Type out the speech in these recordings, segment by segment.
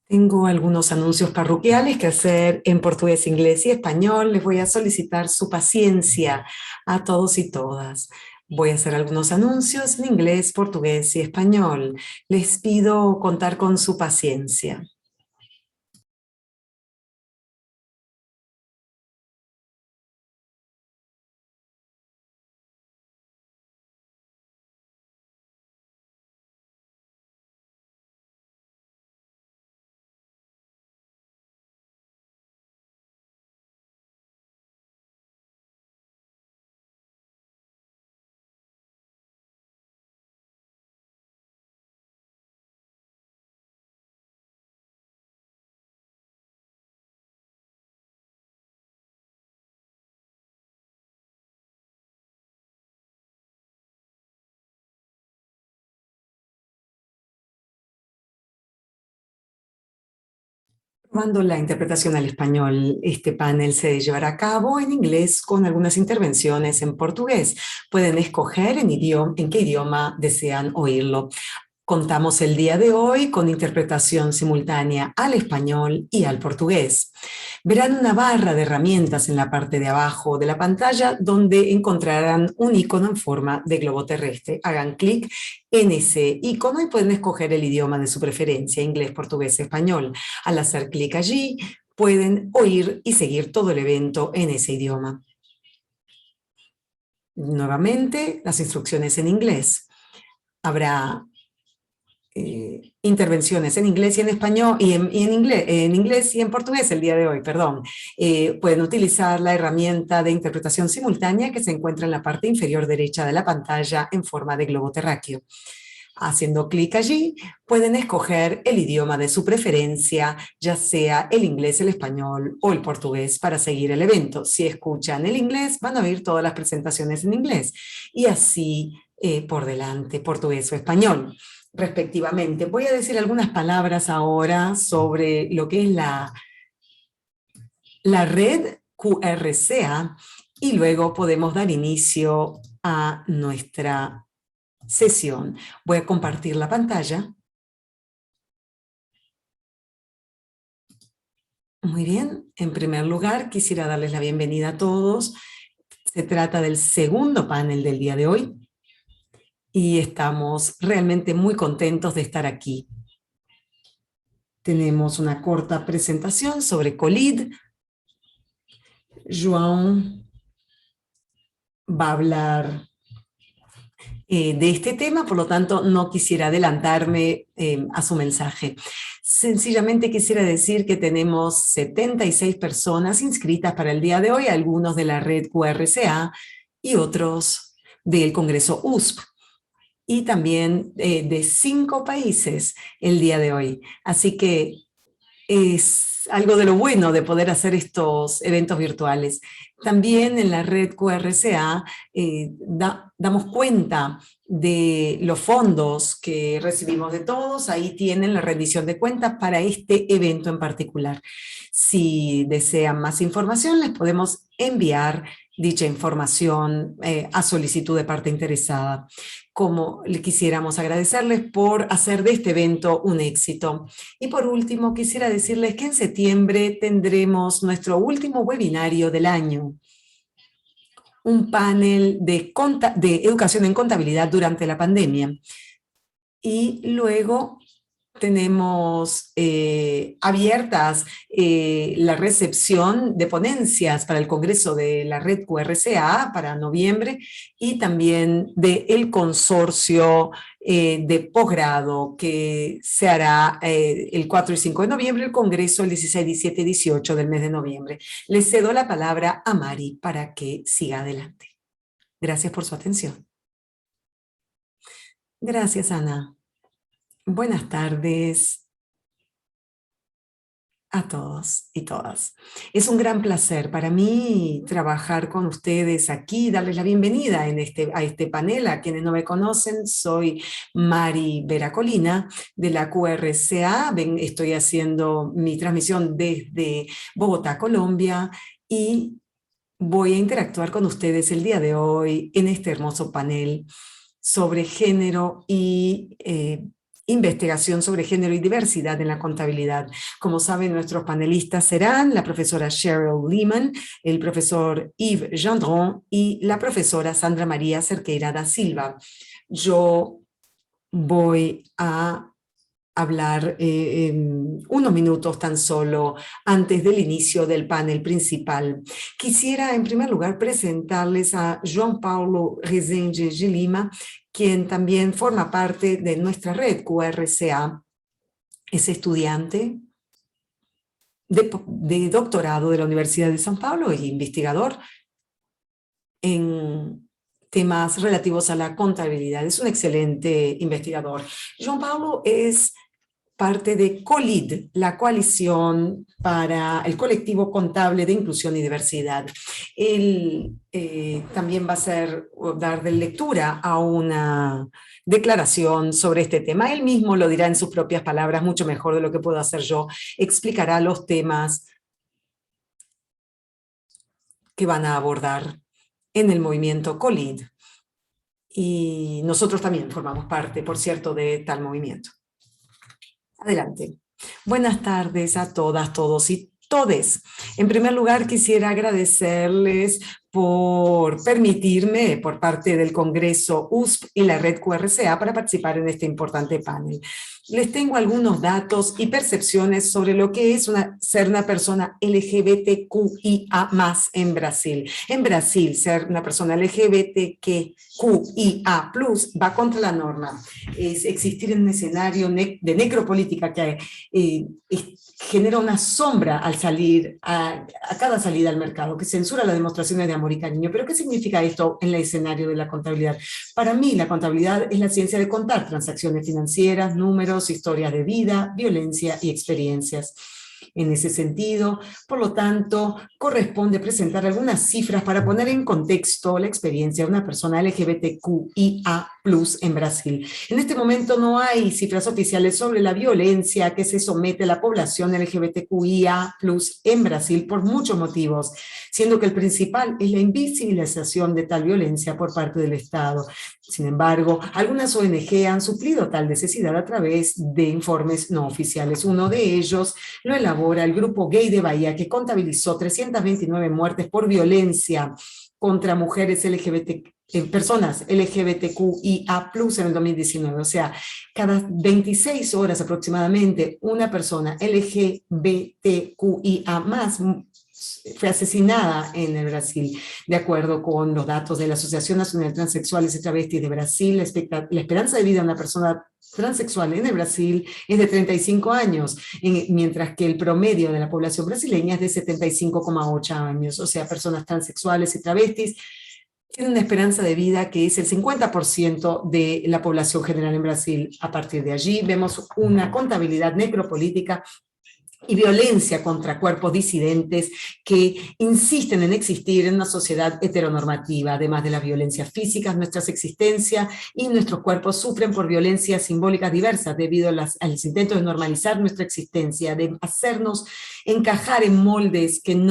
Tengo algunos anuncios parroquiales que hacer en portugués, inglés y español. Les voy a solicitar su paciencia a todos y todas. Voy a hacer algunos anuncios en inglés, portugués y español. Les pido contar con su paciencia. Cuando la interpretación al español, este panel se llevará a cabo en inglés con algunas intervenciones en portugués. Pueden escoger en qué idioma desean oírlo. Contamos el día de hoy con interpretación simultánea al español y al portugués. Verán una barra de herramientas en la parte de abajo de la pantalla donde encontrarán un icono en forma de globo terrestre. Hagan clic en ese icono y pueden escoger el idioma de su preferencia, inglés, portugués, español. Al hacer clic allí, pueden oír y seguir todo el evento en ese idioma. Nuevamente, las instrucciones en inglés. Habrá intervenciones en inglés y en español, en inglés y en portugués el día de hoy, perdón. Pueden utilizar la herramienta de interpretación simultánea que se encuentra en la parte inferior derecha de la pantalla en forma de globo terráqueo. Haciendo clic allí, pueden escoger el idioma de su preferencia, ya sea el inglés, el español o el portugués, para seguir el evento. Si escuchan el inglés, van a oír todas las presentaciones en inglés, y así por delante, portugués o español, respectivamente. Voy a decir algunas palabras ahora sobre lo que es la red QRCA, y luego podemos dar inicio a nuestra sesión. Voy a compartir la pantalla. Muy bien, en primer lugar quisiera darles la bienvenida a todos. Se trata del segundo panel del día de hoy y estamos realmente muy contentos de estar aquí. Tenemos una corta presentación sobre COVID. João va a hablar de este tema, por lo tanto no quisiera adelantarme a su mensaje. Sencillamente quisiera decir que tenemos 76 personas inscritas para el día de hoy, algunos de la red QRCA y otros del Congreso USP, y también de 5 países el día de hoy. Así que es algo de lo bueno de poder hacer estos eventos virtuales. También en la red QRCA damos cuenta de los fondos que recibimos de todos. Ahí tienen la rendición de cuentas para este evento en particular. Si desean más información, les podemos enviar dicha información a solicitud de parte interesada. Como le quisiéramos agradecerles por hacer de este evento un éxito. Y por último, quisiera decirles que en septiembre tendremos nuestro último webinario del año, un panel de educación en contabilidad durante la pandemia. Y luego tenemos abiertas la recepción de ponencias para el Congreso de la Red QRCA para noviembre, y también del consorcio de posgrado que se hará el 4 y 5 de noviembre, el Congreso el 16, 17 y 18 del mes de noviembre. Les cedo la palabra a Mari para que siga adelante. Gracias por su atención. Gracias, Ana. Buenas tardes a todos y todas. Es un gran placer para mí trabajar con ustedes aquí, darles la bienvenida a este panel. A quienes no me conocen, soy Mari Veracolina de la QRCA. Estoy haciendo mi transmisión desde Bogotá, Colombia, y voy a interactuar con ustedes el día de hoy en este hermoso panel sobre género y investigación sobre género y diversidad en la contabilidad. Como saben, nuestros panelistas serán la profesora Cheryl Lehman, el profesor Yves Gendron y la profesora Sandra María Cerqueira da Silva. Yo voy a hablar en unos minutos tan solo antes del inicio del panel principal. Quisiera en primer lugar presentarles a João Paulo Rezende de Lima, quien también forma parte de nuestra red QRCA. Es estudiante de doctorado de la Universidad de São Paulo y investigador en temas relativos a la contabilidad. Es un excelente investigador. João Paulo es parte de COLID, la coalición para el colectivo contable de inclusión y diversidad. Él también va a dar de lectura a una declaración sobre este tema. Él mismo lo dirá en sus propias palabras, mucho mejor de lo que puedo hacer yo. Explicará los temas que van a abordar en el movimiento COLID. Y nosotros también formamos parte, por cierto, de tal movimiento. Adelante. Buenas tardes a todas, todos y todes. En primer lugar, quisiera agradecerles por permitirme, por parte del Congreso USP y la red QRCA, para participar en este importante panel. Les tengo algunos datos y percepciones sobre lo que es ser una persona LGBTQIA+ en Brasil. En Brasil, ser una persona LGBTQIA+ va contra la norma. Es existir en un escenario de necropolítica que genera una sombra al salir, a cada salida al mercado, que censura las demostraciones de amor y cariño. ¿Pero qué significa esto en el escenario de la contabilidad? Para mí, la contabilidad es la ciencia de contar transacciones financieras, números, historias de vida, violencia y experiencias. En ese sentido, por lo tanto, corresponde presentar algunas cifras para poner en contexto la experiencia de una persona LGBTQIA+ en Brasil. En este momento no hay cifras oficiales sobre la violencia que se somete a la población LGBTQIA+ en Brasil por muchos motivos, siendo que el principal es la invisibilización de tal violencia por parte del Estado. Sin embargo, algunas ONG han suplido tal necesidad a través de informes no oficiales. Uno de ellos lo elabora el Grupo Gay de Bahía, que contabilizó 329 muertes por violencia contra mujeres personas LGBTQIA+ en el 2019. O sea, cada 26 horas aproximadamente una persona LGBTQIA+ fue asesinada en el Brasil. De acuerdo con los datos de la Asociación Nacional de Transexuales y Travestis de Brasil, la esperanza de vida de una persona transexual en el Brasil es de 35 años, mientras que el promedio de la población brasileña es de 75,8 años. O sea, personas transexuales y travestis tienen una esperanza de vida que es el 50% de la población general en Brasil. A partir de allí vemos una contabilidad necropolítica y violencia contra cuerpos disidentes que insisten en existir en una sociedad heteronormativa. Además de las violencias físicas, nuestras existencias y nuestros cuerpos sufren por violencias simbólicas diversas debido a los intentos de normalizar nuestra existencia, de hacernos encajar en moldes en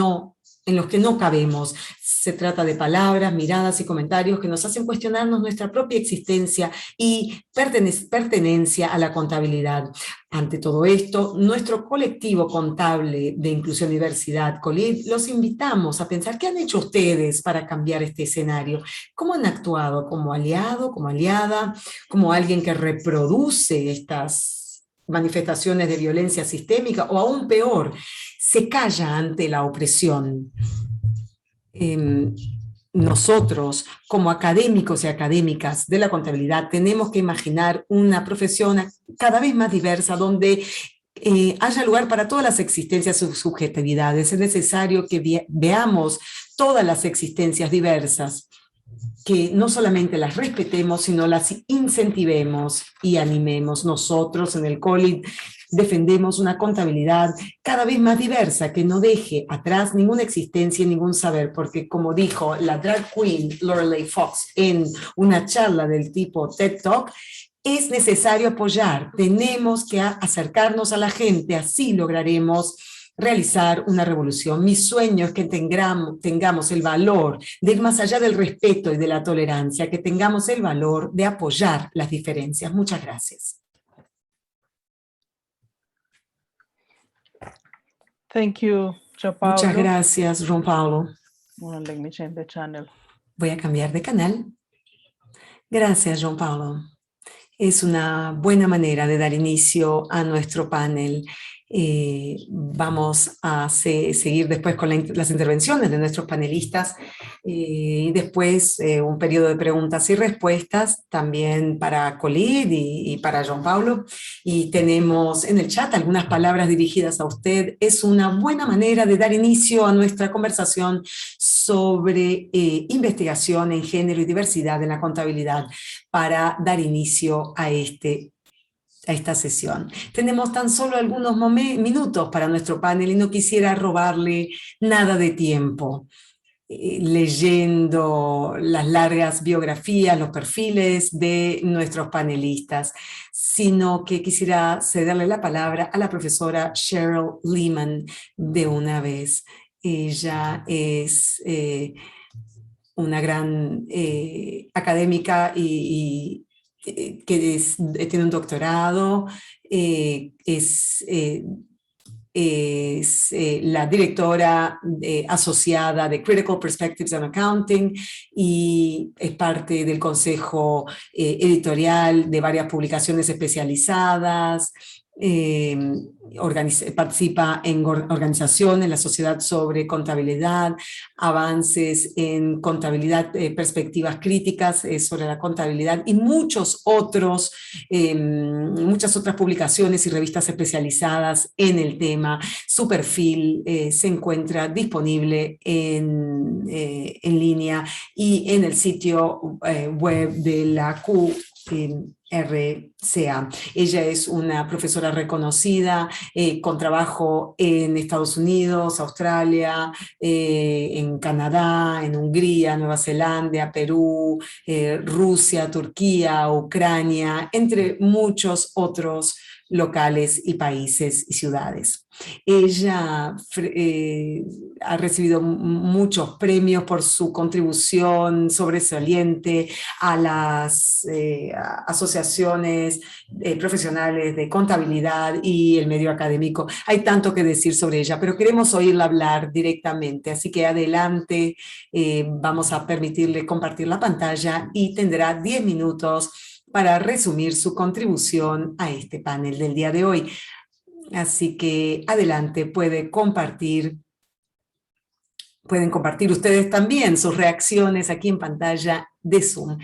los que no cabemos. Se trata de palabras, miradas y comentarios que nos hacen cuestionarnos nuestra propia existencia y pertenencia a la contabilidad. Ante todo esto, nuestro colectivo contable de inclusión y diversidad, COLID, los invitamos a pensar qué han hecho ustedes para cambiar este escenario. ¿Cómo han actuado? ¿Como aliado, como aliada, como alguien que reproduce estas manifestaciones de violencia sistémica, o aún peor, se calla ante la opresión? Nosotros, como académicos y académicas de la contabilidad, tenemos que imaginar una profesión cada vez más diversa, donde haya lugar para todas las existencias y subjetividades. Es necesario que veamos todas las existencias diversas, que no solamente las respetemos, sino las incentivemos y animemos. Nosotros en el COLID defendemos una contabilidad cada vez más diversa, que no deje atrás ninguna existencia y ningún saber, porque como dijo la drag queen Lorelei Fox en una charla del tipo TED Talk, es necesario apoyar, tenemos que acercarnos a la gente, así lograremos realizar una revolución. Mi sueño es que tengamos el valor de ir más allá del respeto y de la tolerancia, que tengamos el valor de apoyar las diferencias. Muchas gracias. Thank you, Muchas Gianpaolo. gracias, João Paulo. Let me change the channel. Voy a cambiar de canal. Gracias, João Paulo. Es una buena manera de dar inicio a nuestro panel. Vamos a seguir después con las intervenciones de nuestros panelistas y después un periodo de preguntas y respuestas también para Khalid y para João Paulo. Y tenemos en el chat algunas palabras dirigidas a usted. Es una buena manera de dar inicio a nuestra conversación sobre investigación en género y diversidad en la contabilidad para dar inicio a esta sesión. Tenemos tan solo algunos minutos para nuestro panel y no quisiera robarle nada de tiempo leyendo las largas biografías, los perfiles de nuestros panelistas, sino que quisiera cederle la palabra a la profesora Cheryl Lehman de una vez. Ella es una gran académica y que tiene un doctorado, es la directora asociada de Critical Perspectives on Accounting y es parte del consejo editorial de varias publicaciones especializadas. Participa en organizaciones, la Sociedad sobre Contabilidad, avances en contabilidad, perspectivas críticas sobre la contabilidad y muchas otras publicaciones y revistas especializadas en el tema. Su perfil se encuentra disponible en línea y en el sitio web de la QRCA. Ella es una profesora reconocida con trabajo en Estados Unidos, Australia, en Canadá, en Hungría, Nueva Zelanda, Perú, Rusia, Turquía, Ucrania, entre muchos otros locales y países y ciudades. Ella ha recibido muchos premios por su contribución sobresaliente a las asociaciones profesionales de contabilidad y el medio académico. Hay tanto que decir sobre ella, pero queremos oírla hablar directamente, así que adelante, vamos a permitirle compartir la pantalla y tendrá 10 minutos para resumir su contribución a este panel del día de hoy. Así que adelante, pueden compartir ustedes también sus reacciones aquí en pantalla de Zoom.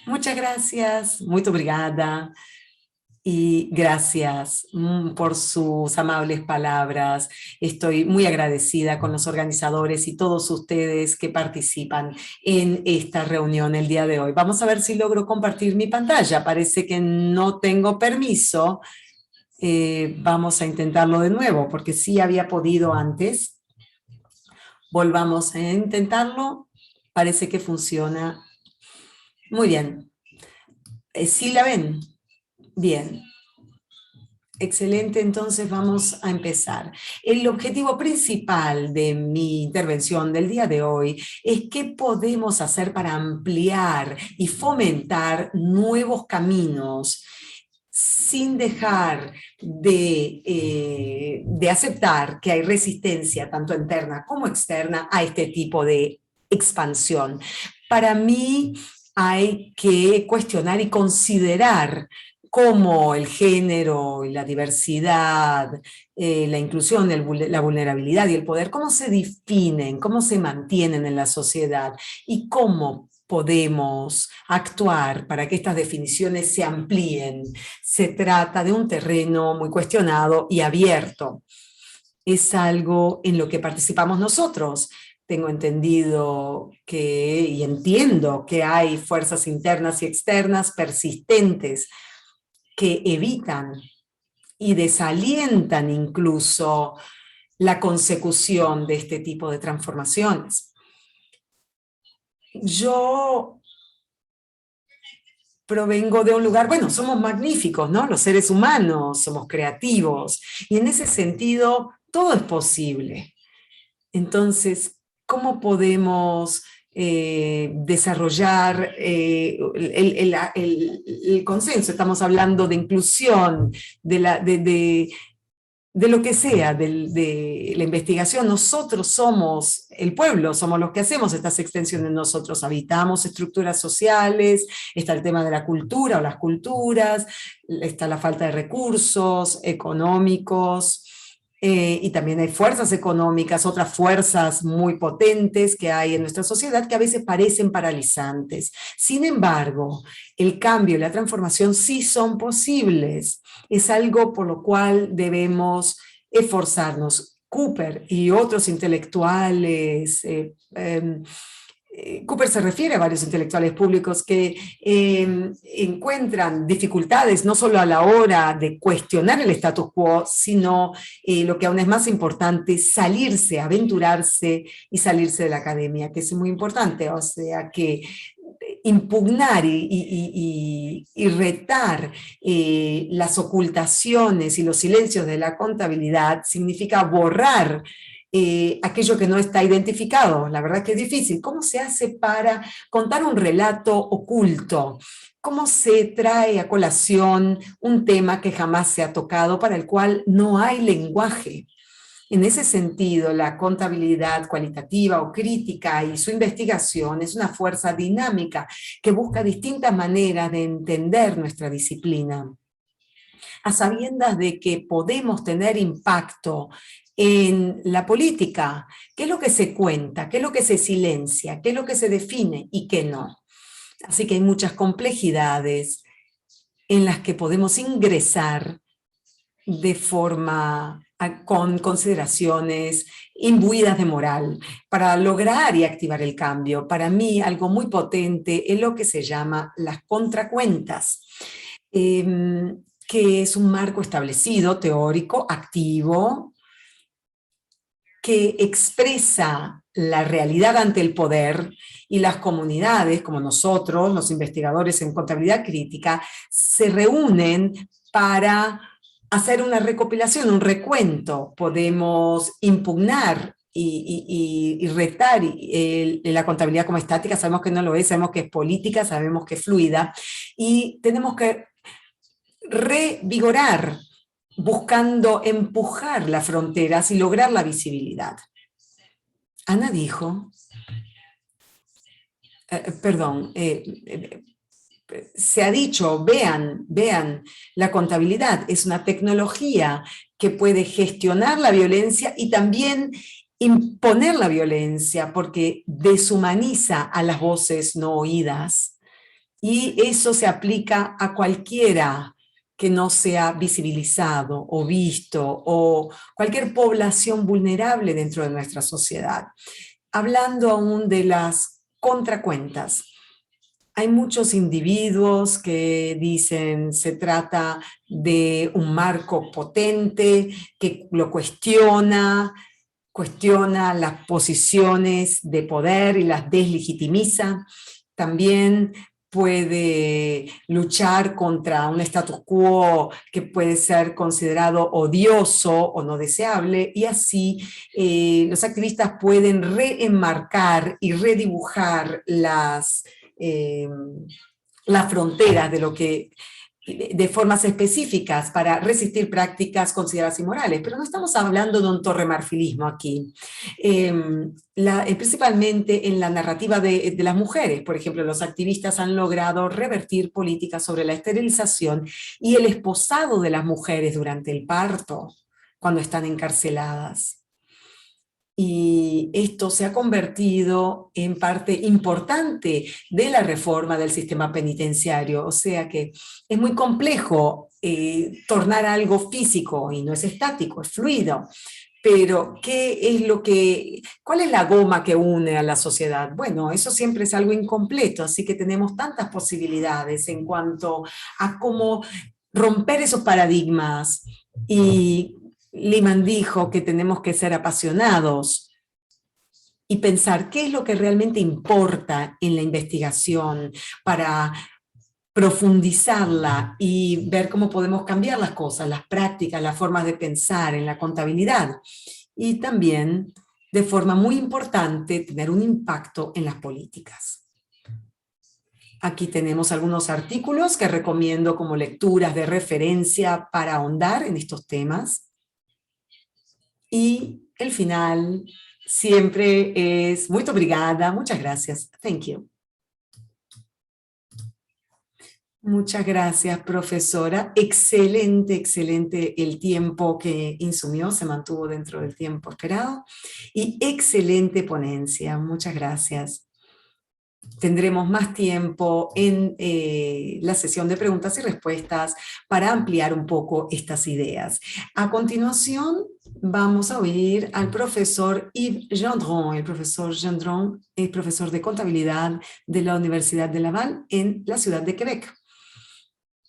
Muchas gracias, muy obrigada. Y gracias por sus amables palabras. Estoy muy agradecida con los organizadores y todos ustedes que participan en esta reunión el día de hoy. Vamos a ver si logro compartir mi pantalla. Parece que no tengo permiso. Vamos a intentarlo de nuevo, porque sí había podido antes. Volvamos a intentarlo. Parece que funciona. Muy bien. ¿Sí la ven? Bien. Excelente, entonces vamos a empezar. El objetivo principal de mi intervención del día de hoy es qué podemos hacer para ampliar y fomentar nuevos caminos sin dejar de aceptar que hay resistencia tanto interna como externa a este tipo de expansión. Para mí hay que cuestionar y considerar cómo el género y la diversidad, la inclusión, la vulnerabilidad y el poder, cómo se definen, cómo se mantienen en la sociedad y cómo podemos actuar para que estas definiciones se amplíen. Se trata de un terreno muy cuestionado y abierto. Es algo en lo que participamos nosotros. Tengo entendido y entiendo que hay fuerzas internas y externas persistentes que evitan y desalientan incluso la consecución de este tipo de transformaciones. Yo provengo de un lugar, bueno, somos magníficos, ¿no? Los seres humanos somos creativos y en ese sentido todo es posible. Entonces, ¿cómo podemos desarrollar el consenso? Estamos hablando de inclusión, de de lo que sea, de la investigación. Nosotros somos el pueblo, somos los que hacemos estas extensiones. Nosotros habitamos estructuras sociales, está el tema de la cultura o las culturas, está la falta de recursos económicos, y también hay fuerzas económicas, otras fuerzas muy potentes que hay en nuestra sociedad que a veces parecen paralizantes. Sin embargo, el cambio y la transformación sí son posibles. Es algo por lo cual debemos esforzarnos. Cooper y otros intelectuales, Cooper se refiere a varios intelectuales públicos que encuentran dificultades no solo a la hora de cuestionar el status quo, sino lo que aún es más importante, salirse, aventurarse y salirse de la academia, que es muy importante. O sea que impugnar y retar las ocultaciones y los silencios de la contabilidad significa borrar aquello que no está identificado. La verdad que es difícil. ¿Cómo se hace para contar un relato oculto? ¿Cómo se trae a colación un tema que jamás se ha tocado, para el cual no hay lenguaje? En ese sentido, la contabilidad cualitativa o crítica y su investigación es una fuerza dinámica que busca distintas maneras de entender nuestra disciplina, a sabiendas de que podemos tener impacto en la política. ¿Qué es lo que se cuenta? ¿Qué es lo que se silencia? ¿Qué es lo que se define y qué no? Así que hay muchas complejidades en las que podemos ingresar de forma con consideraciones imbuidas de moral para lograr y activar el cambio. Para mí, algo muy potente es lo que se llama las contracuentas, que es un marco establecido, teórico, activo, que expresa la realidad ante el poder, y las comunidades, como nosotros, los investigadores en contabilidad crítica, se reúnen para hacer una recopilación, un recuento. Podemos impugnar y retar la contabilidad como estática. Sabemos que no lo es, sabemos que es política, sabemos que es fluida, y tenemos que revigorar, buscando empujar las fronteras y lograr la visibilidad. Ana dijo, se ha dicho, vean, la contabilidad es una tecnología que puede gestionar la violencia y también imponer la violencia, porque deshumaniza a las voces no oídas, y eso se aplica a cualquiera que no sea visibilizado o visto, o cualquier población vulnerable dentro de nuestra sociedad. Hablando aún de las contracuentas, hay muchos individuos que dicen se trata de un marco potente que lo cuestiona las posiciones de poder y las deslegitimiza. También puede luchar contra un status quo que puede ser considerado odioso o no deseable, y así los activistas pueden reenmarcar y redibujar las fronteras de lo que, de formas específicas, para resistir prácticas consideradas inmorales. Pero no estamos hablando de un torremarfilismo aquí. Principalmente en la narrativa de las mujeres, por ejemplo, los activistas han logrado revertir políticas sobre la esterilización y el esposado de las mujeres durante el parto, cuando están encarceladas. Y esto se ha convertido en parte importante de la reforma del sistema penitenciario. O sea que es muy complejo tornar algo físico, y no es estático, es fluido. Pero ¿cuál es la goma que une a la sociedad? Bueno, eso siempre es algo incompleto, así que tenemos tantas posibilidades en cuanto a cómo romper esos paradigmas. Y Lehman dijo que tenemos que ser apasionados y pensar qué es lo que realmente importa en la investigación, para profundizarla y ver cómo podemos cambiar las cosas, las prácticas, las formas de pensar en la contabilidad. Y también, de forma muy importante, tener un impacto en las políticas. Aquí tenemos algunos artículos que recomiendo como lecturas de referencia para ahondar en estos temas. Y el final siempre es muito obrigada, muchas gracias, thank you. Muchas gracias, profesora. Excelente, excelente el tiempo que insumió, se mantuvo dentro del tiempo esperado. Y excelente ponencia, muchas gracias. Tendremos más tiempo en la sesión de preguntas y respuestas para ampliar un poco estas ideas. A continuación, vamos a oír al profesor Yves Gendron. El profesor Gendron es profesor de contabilidad de la Universidad de Laval en la ciudad de Quebec.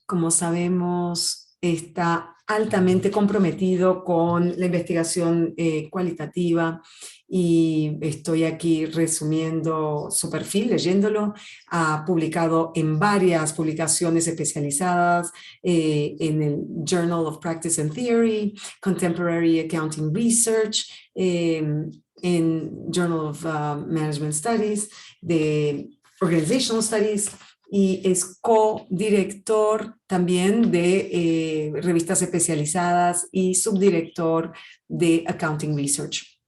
Como sabemos, está altamente comprometido con la investigación cualitativa y estoy aquí resumiendo su perfil, leyéndolo. Ha publicado en varias publicaciones especializadas en el Journal of Practice and Theory, Contemporary Accounting Research, en Journal of Management Studies, de Organizational Studies, y es co-director también de revistas especializadas y subdirector de Accounting Research.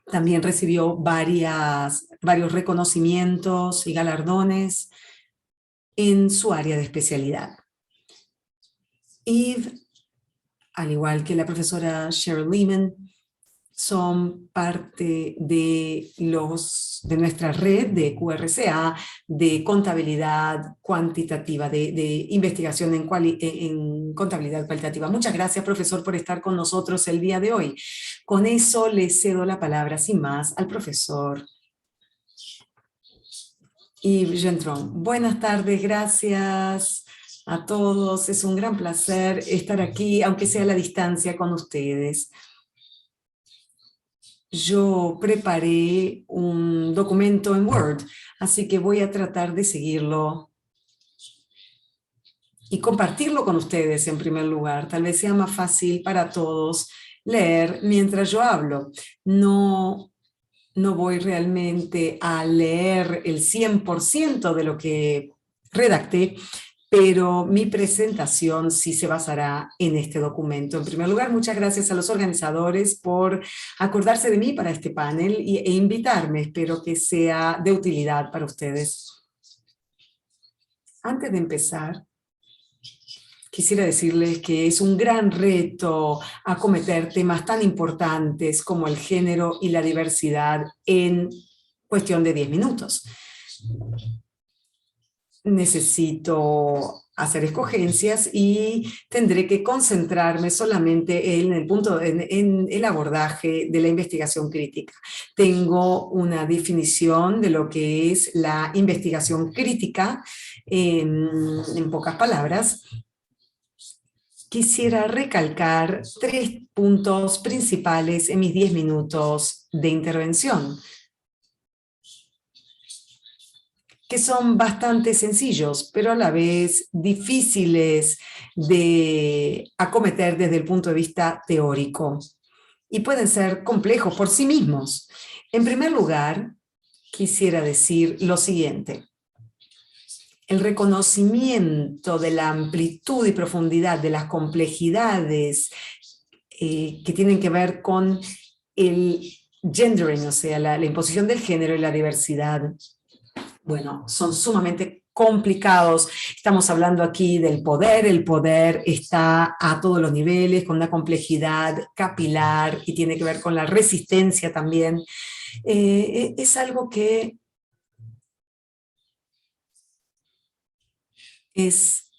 También recibió varios reconocimientos y galardones en su área de especialidad. Yves, al igual que la profesora Cheryl Lehman, son parte de nuestra red de QRCA, de contabilidad cuantitativa, de investigación en contabilidad cualitativa. Muchas gracias, profesor, por estar con nosotros el día de hoy. Con eso le cedo la palabra, sin más, al profesor Yves Gendron. Buenas tardes, gracias a todos. Es un gran placer estar aquí, aunque sea a la distancia, con ustedes. Yo preparé un documento en Word, así que voy a tratar de seguirlo y compartirlo con ustedes en primer lugar. Tal vez sea más fácil para todos leer mientras yo hablo. No voy realmente a leer el 100% de lo que redacté, pero mi presentación sí se basará en este documento. En primer lugar, muchas gracias a los organizadores por acordarse de mí para este panel e invitarme. Espero que sea de utilidad para ustedes. Antes de empezar, quisiera decirles que es un gran reto acometer temas tan importantes como el género y la diversidad en cuestión de 10 minutos. Necesito hacer escogencias y tendré que concentrarme solamente en el abordaje de la investigación crítica. Tengo una definición de lo que es la investigación crítica en pocas palabras. Quisiera recalcar 3 puntos principales en mis 10 minutos de intervención, que son bastante sencillos, pero a la vez difíciles de acometer desde el punto de vista teórico. Y pueden ser complejos por sí mismos. En primer lugar, quisiera decir lo siguiente. El reconocimiento de la amplitud y profundidad de las complejidades que tienen que ver con el gendering, o sea, la imposición del género y la diversidad. Bueno, son sumamente complicados. Estamos hablando aquí del poder. El poder está a todos los niveles, con una complejidad capilar y tiene que ver con la resistencia también. Es algo que es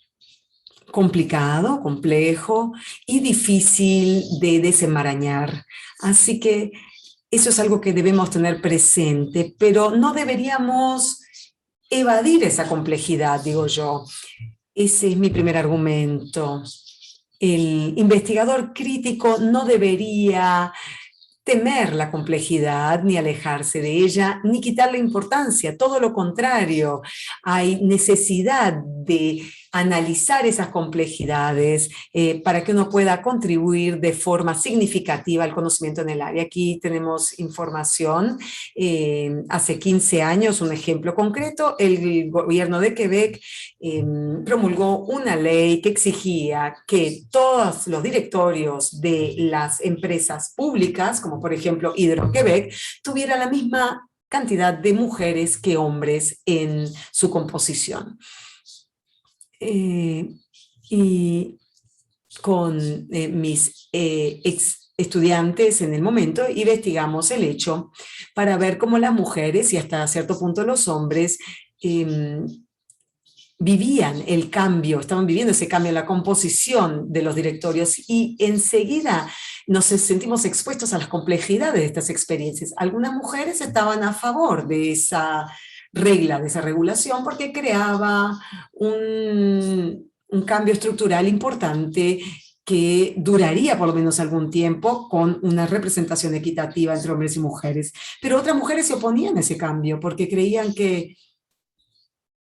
complicado, complejo y difícil de desenmarañar. Así que eso es algo que debemos tener presente, pero no deberíamos evadir esa complejidad, digo yo. Ese es mi primer argumento. El investigador crítico no debería temer la complejidad, ni alejarse de ella, ni quitarle importancia. Todo lo contrario, hay necesidad de analizar esas complejidades para que uno pueda contribuir de forma significativa al conocimiento en el área. Aquí tenemos información. Hace 15 años, un ejemplo concreto, el gobierno de Quebec promulgó una ley que exigía que todos los directorios de las empresas públicas, como por ejemplo Hidro-Quebec, tuvieran la misma cantidad de mujeres que hombres en su composición. Y con mis estudiantes en el momento investigamos el hecho para ver cómo las mujeres y hasta cierto punto los hombres vivían el cambio, estaban viviendo ese cambio en la composición de los directorios y enseguida nos sentimos expuestos a las complejidades de estas experiencias. Algunas mujeres estaban a favor de esa regla, de esa regulación, porque creaba un cambio estructural importante que duraría por lo menos algún tiempo con una representación equitativa entre hombres y mujeres. Pero otras mujeres se oponían a ese cambio porque creían que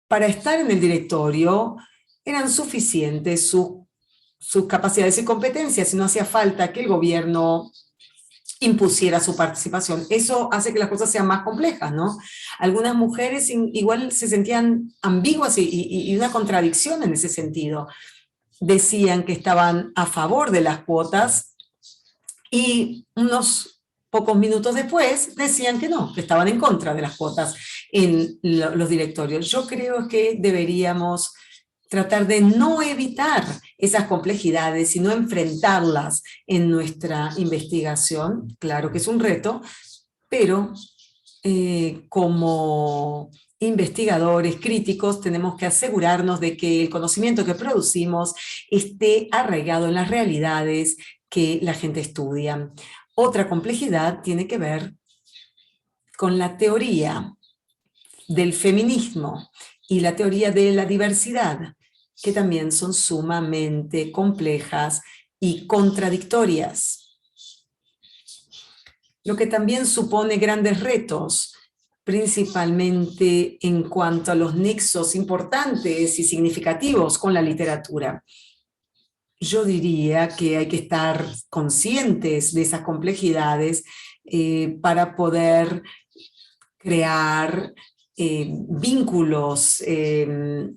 para estar en el directorio eran suficientes sus capacidades y competencias y no hacía falta que el gobierno impusiera su participación. Eso hace que las cosas sean más complejas, ¿no? Algunas mujeres igual se sentían ambiguas y una contradicción en ese sentido. Decían que estaban a favor de las cuotas y unos pocos minutos después decían que no, que estaban en contra de las cuotas en los directorios. Yo creo que deberíamos tratar de no evitar esas complejidades, sino enfrentarlas en nuestra investigación. Claro que es un reto, pero como investigadores críticos tenemos que asegurarnos de que el conocimiento que producimos esté arraigado en las realidades que la gente estudia. Otra complejidad tiene que ver con la teoría del feminismo y la teoría de la diversidad, que también son sumamente complejas y contradictorias. Lo que también supone grandes retos, principalmente en cuanto a los nexos importantes y significativos con la literatura. Yo diría que hay que estar conscientes de esas complejidades para poder crear vínculos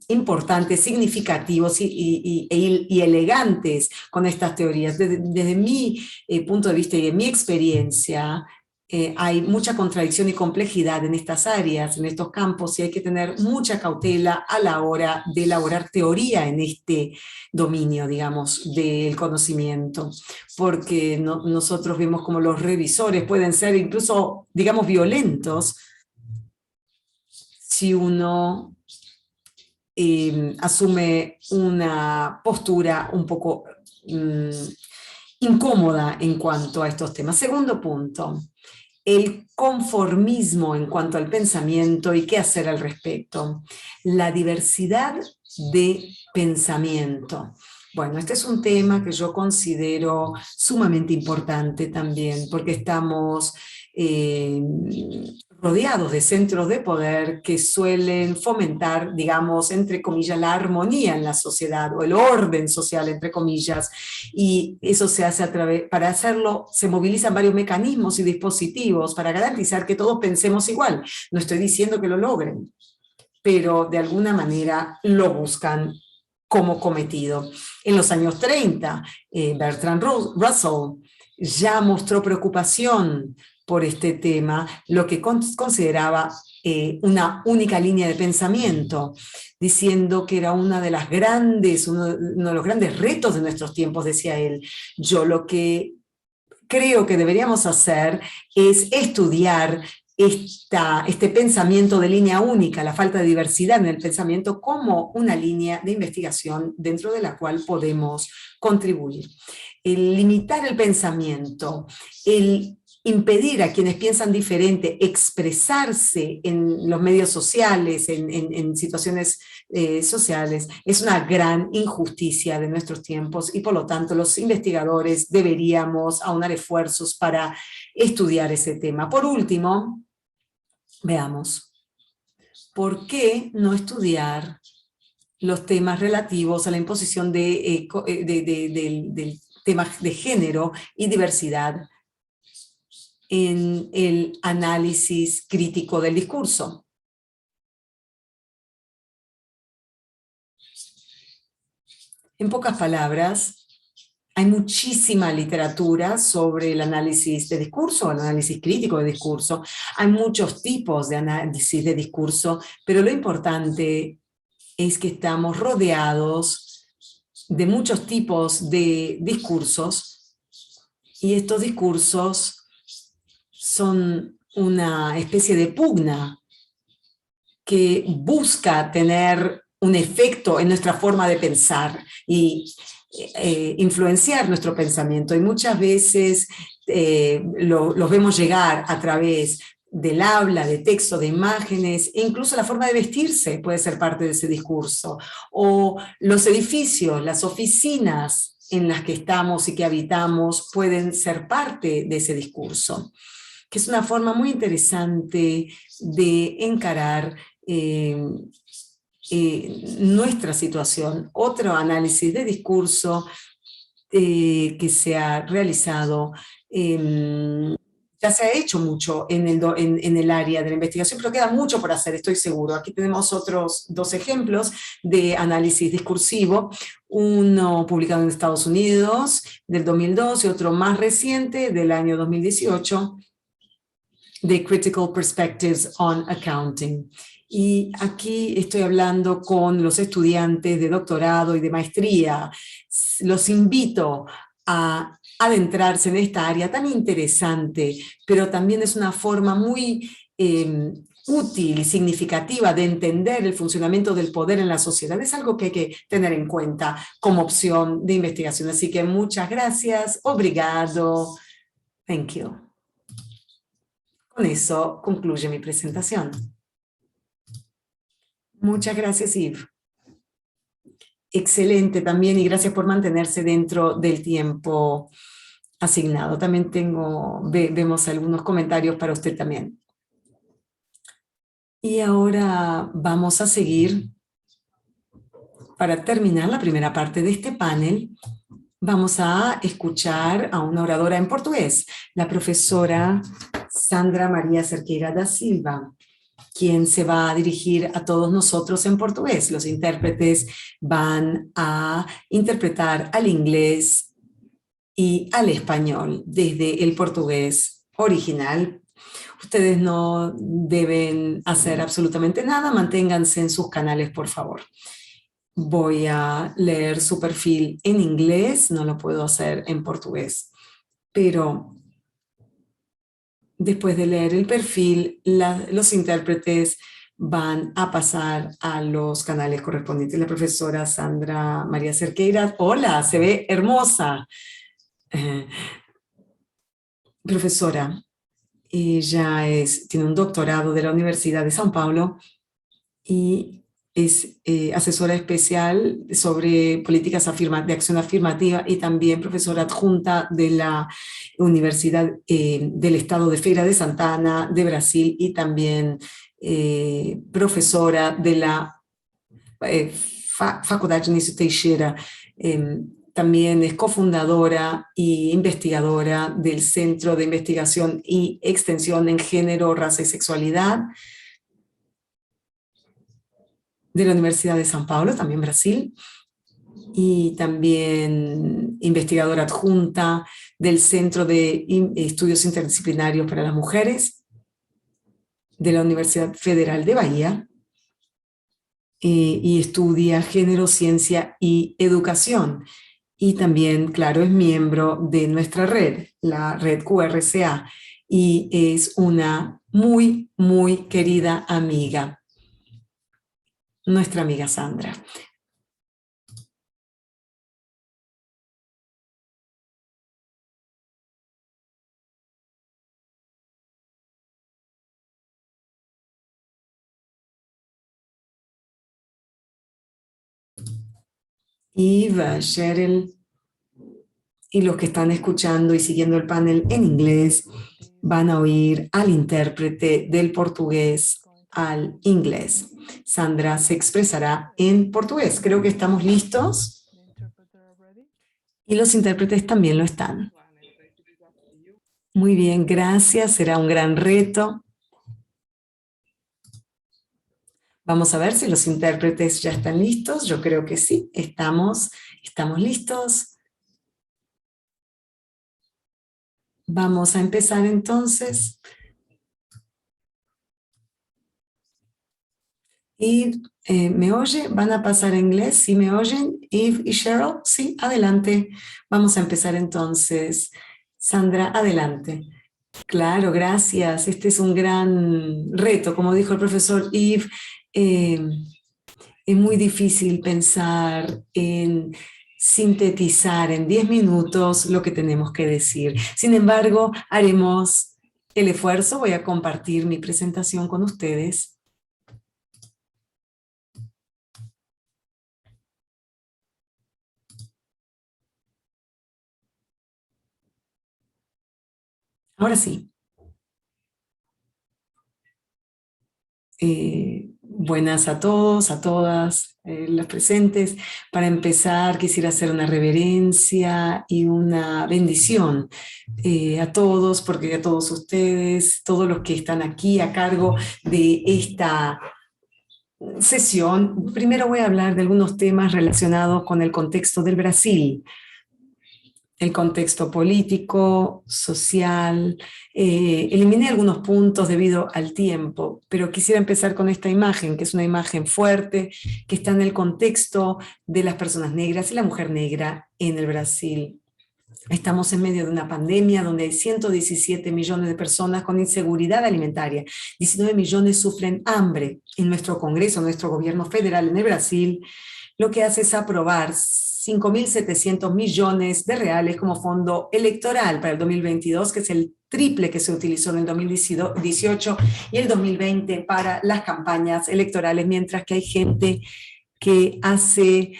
importantes, significativos y elegantes con estas teorías. Desde mi punto de vista y de mi experiencia, hay mucha contradicción y complejidad en estas áreas, en estos campos, y hay que tener mucha cautela a la hora de elaborar teoría en este dominio, digamos, del conocimiento, porque nosotros vemos como los revisores pueden ser incluso, digamos, violentos si uno asume una postura un poco incómoda en cuanto a estos temas. Segundo punto, el conformismo en cuanto al pensamiento y qué hacer al respecto. La diversidad de pensamiento. Bueno, este es un tema que yo considero sumamente importante también, porque estamos rodeados de centros de poder que suelen fomentar, digamos, entre comillas, la armonía en la sociedad o el orden social, entre comillas, y eso se hace a través, para hacerlo se movilizan varios mecanismos y dispositivos para garantizar que todos pensemos igual. No estoy diciendo que lo logren, pero de alguna manera lo buscan como cometido. En los años 30, Bertrand Russell ya mostró preocupación por este tema, lo que consideraba una única línea de pensamiento, diciendo que era uno de los grandes retos de nuestros tiempos, decía él. Yo lo que creo que deberíamos hacer es estudiar este pensamiento de línea única, la falta de diversidad en el pensamiento, como una línea de investigación dentro de la cual podemos contribuir. El limitar el pensamiento, el impedir a quienes piensan diferente expresarse en los medios sociales, en situaciones sociales, es una gran injusticia de nuestros tiempos y por lo tanto los investigadores deberíamos aunar esfuerzos para estudiar ese tema. Por último, veamos, ¿por qué no estudiar los temas relativos a la imposición del tema de género y diversidad en el análisis crítico del discurso. En pocas palabras, hay muchísima literatura sobre el análisis de discurso, el análisis crítico de discurso. Hay muchos tipos de análisis de discurso, pero lo importante es que estamos rodeados de muchos tipos de discursos y estos discursos son una especie de pugna que busca tener un efecto en nuestra forma de pensar y influenciar nuestro pensamiento. Y muchas veces los vemos llegar a través del habla, de texto, de imágenes, e incluso la forma de vestirse puede ser parte de ese discurso, o los edificios, las oficinas en las que estamos y que habitamos pueden ser parte de ese discurso, que es una forma muy interesante de encarar nuestra situación. Otro análisis de discurso que se ha realizado, ya se ha hecho mucho en el área de la investigación, pero queda mucho por hacer, estoy seguro. Aquí tenemos otros dos ejemplos de análisis discursivo, uno publicado en Estados Unidos del 2002 y otro más reciente del año 2018, de Critical Perspectives on Accounting. Y aquí estoy hablando con los estudiantes de doctorado y de maestría. Los invito a adentrarse en esta área tan interesante, pero también es una forma muy útil y significativa de entender el funcionamiento del poder en la sociedad. Es algo que hay que tener en cuenta como opción de investigación. Así que muchas gracias, obrigado, thank you. Con eso concluye mi presentación. Muchas gracias, Yves. Excelente también, y gracias por mantenerse dentro del tiempo asignado. También vemos algunos comentarios para usted también. Y ahora vamos a seguir. Para terminar la primera parte de este panel, vamos a escuchar a una oradora en portugués, la profesora Sandra María Cerqueira da Silva, quien se va a dirigir a todos nosotros en portugués. Los intérpretes van a interpretar al inglés y al español desde el portugués original. Ustedes no deben hacer absolutamente nada, manténganse en sus canales, por favor. Voy a leer su perfil en inglés, no lo puedo hacer en portugués, pero después de leer el perfil, los intérpretes van a pasar a los canales correspondientes. La profesora Sandra María Cerqueira, hola, se ve hermosa. Profesora, ella tiene un doctorado de la Universidad de São Paulo y es asesora especial sobre políticas de acción afirmativa y también profesora adjunta de la Universidad del Estado de Feira de Santana de Brasil y también profesora de la Faculdade Nício Teixeira. También es cofundadora e investigadora del Centro de Investigación y Extensión en Género, Raza y Sexualidad de la Universidad de São Paulo, también Brasil, y también investigadora adjunta del Centro de Estudios Interdisciplinarios para las Mujeres de la Universidad Federal de Bahía, y estudia género, ciencia y educación. Y también, claro, es miembro de nuestra red, la red QRCA, y es una muy, muy querida amiga. Nuestra amiga Sandra. Eva, Cheryl y los que están escuchando y siguiendo el panel en inglés van a oír al intérprete del portugués al inglés. Sandra se expresará en portugués. Creo que estamos listos y los intérpretes también lo están. Muy bien, gracias. Será un gran reto. Vamos a ver si los intérpretes ya están listos. Yo creo que sí, estamos listos. Vamos a empezar entonces. Y ¿me oye? ¿Van a pasar a inglés? ¿Sí me oyen? Eve y Cheryl, sí, adelante. Vamos a empezar entonces. Sandra, adelante. Claro, gracias. Este es un gran reto, como dijo el profesor Eve. Es muy difícil pensar en sintetizar en 10 minutos lo que tenemos que decir. Sin embargo, haremos el esfuerzo. Voy a compartir mi presentación con ustedes. Ahora sí. Buenas a todos, a todas las presentes. Para empezar, quisiera hacer una reverencia y una bendición a todos, porque a todos ustedes, todos los que están aquí a cargo de esta sesión. Primero voy a hablar de algunos temas relacionados con el contexto del Brasil. El contexto político, social. Eliminé algunos puntos debido al tiempo, pero quisiera empezar con esta imagen, que es una imagen fuerte, que está en el contexto de las personas negras y la mujer negra en el Brasil. Estamos en medio de una pandemia donde hay 117 millones de personas con inseguridad alimentaria. 19 millones sufren hambre. En nuestro Congreso, nuestro gobierno federal en el Brasil, lo que hace es aprobar 5.700 millones de reales como fondo electoral para el 2022, que es el triple que se utilizó en el 2018 y el 2020 para las campañas electorales, mientras que hay gente que hace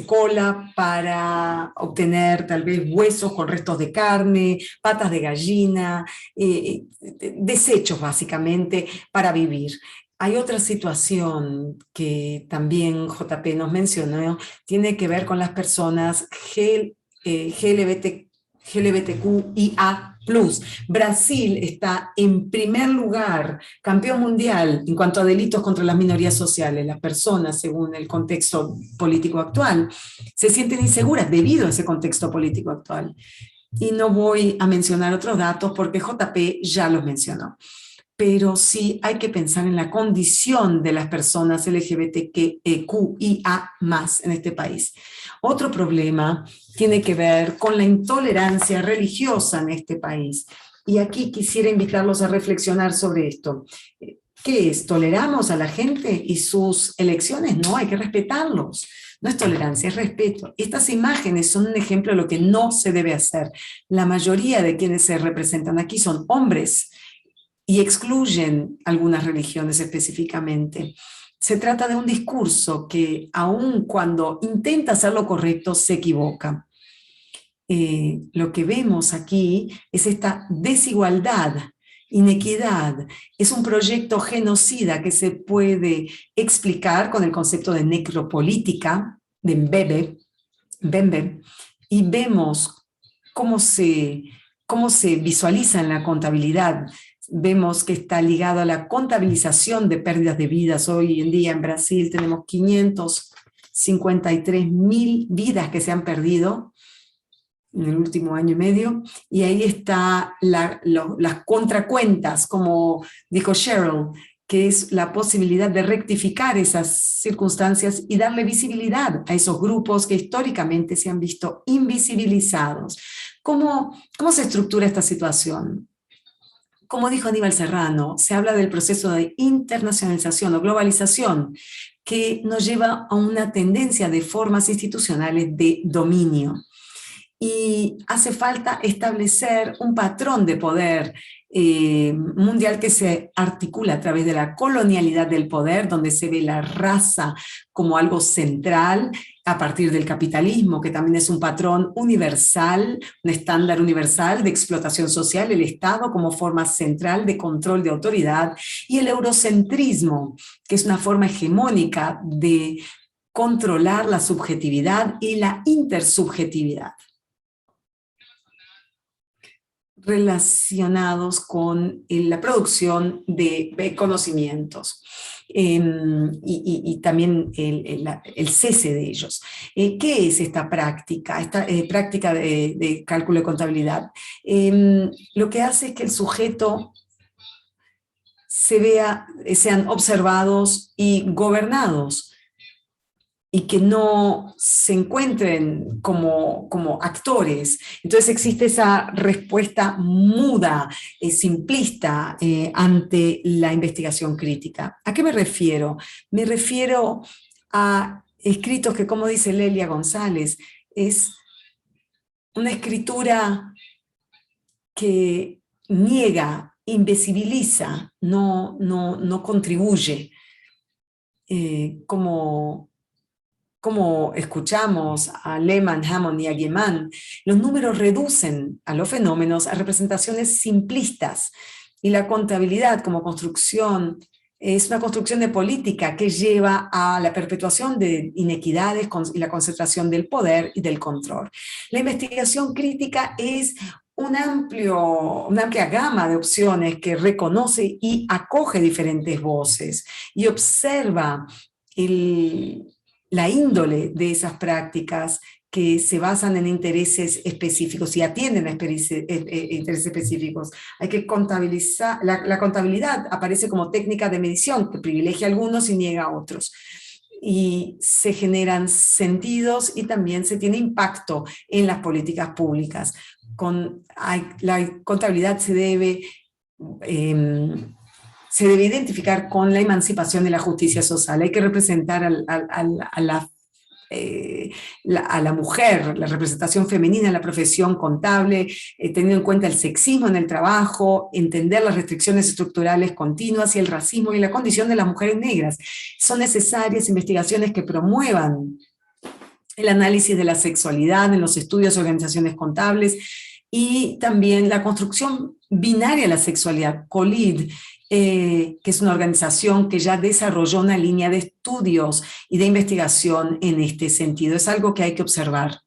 cola para obtener tal vez huesos con restos de carne, patas de gallina, desechos básicamente para vivir. Hay otra situación que también JP nos mencionó, tiene que ver con las personas LGBTQIA+. Brasil está en primer lugar, campeón mundial en cuanto a delitos contra las minorías sociales. Las personas, según el contexto político actual, se sienten inseguras debido a ese contexto político actual. Y no voy a mencionar otros datos porque JP ya los mencionó. Pero sí hay que pensar en la condición de las personas LGBTQIA+ en este país. Otro problema tiene que ver con la intolerancia religiosa en este país. Y aquí quisiera invitarlos a reflexionar sobre esto. ¿Qué es? ¿Toleramos a la gente y sus elecciones? No, hay que respetarlos. No es tolerancia, es respeto. Estas imágenes son un ejemplo de lo que no se debe hacer. La mayoría de quienes se representan aquí son hombres y excluyen algunas religiones específicamente. Se trata de un discurso que, aun cuando intenta hacer lo correcto, se equivoca. Lo que vemos aquí es esta desigualdad, inequidad. Es un proyecto genocida que se puede explicar con el concepto de necropolítica, de Mbembe, y vemos cómo se visualiza en la contabilidad. Vemos que está ligado a la contabilización de pérdidas de vidas. Hoy en día en Brasil tenemos 553.000 vidas que se han perdido en el último año y medio, y ahí está las contracuentas, como dijo Cheryl, que es la posibilidad de rectificar esas circunstancias y darle visibilidad a esos grupos que históricamente se han visto invisibilizados. ¿Cómo se estructura esta situación? Como dijo Aníbal Serrano, se habla del proceso de internacionalización o globalización que nos lleva a una tendencia de formas institucionales de dominio. Y hace falta establecer un patrón de poder mundial que se articula a través de la colonialidad del poder, donde se ve la raza como algo central a partir del capitalismo, que también es un patrón universal, un estándar universal de explotación social, el Estado como forma central de control de autoridad, y el eurocentrismo, que es una forma hegemónica de controlar la subjetividad y la intersubjetividad, relacionados con la producción de conocimientos y también el cese de ellos. ¿Qué es esta práctica? Esta práctica de cálculo de contabilidad. Lo que hace es que el sujeto sean observados y gobernados, y que no se encuentren como actores. Entonces existe esa respuesta muda, simplista, ante la investigación crítica. ¿A qué me refiero? Me refiero a escritos que, como dice Lelia González, es una escritura que niega, invisibiliza, no contribuye, como escuchamos a Lehmann, Hammond y a Guillemin, los números reducen a los fenómenos a representaciones simplistas, y la contabilidad como construcción es una construcción de política que lleva a la perpetuación de inequidades y la concentración del poder y del control. La investigación crítica es una amplia gama de opciones que reconoce y acoge diferentes voces y observa la índole de esas prácticas que se basan en intereses específicos y atienden a intereses específicos. Hay que contabilizar, la contabilidad aparece como técnica de medición que privilegia a algunos y niega a otros. Y se generan sentidos y también se tiene impacto en las políticas públicas. La contabilidad se debe identificar con la emancipación de la justicia social. Hay que representar a la mujer, la representación femenina en la profesión contable, teniendo en cuenta el sexismo en el trabajo, entender las restricciones estructurales continuas y el racismo y la condición de las mujeres negras. Son necesarias investigaciones que promuevan el análisis de la sexualidad en los estudios y organizaciones contables, y también la construcción binaria de la sexualidad, COLID, que es una organización que ya desarrolló una línea de estudios y de investigación en este sentido. Es algo que hay que observar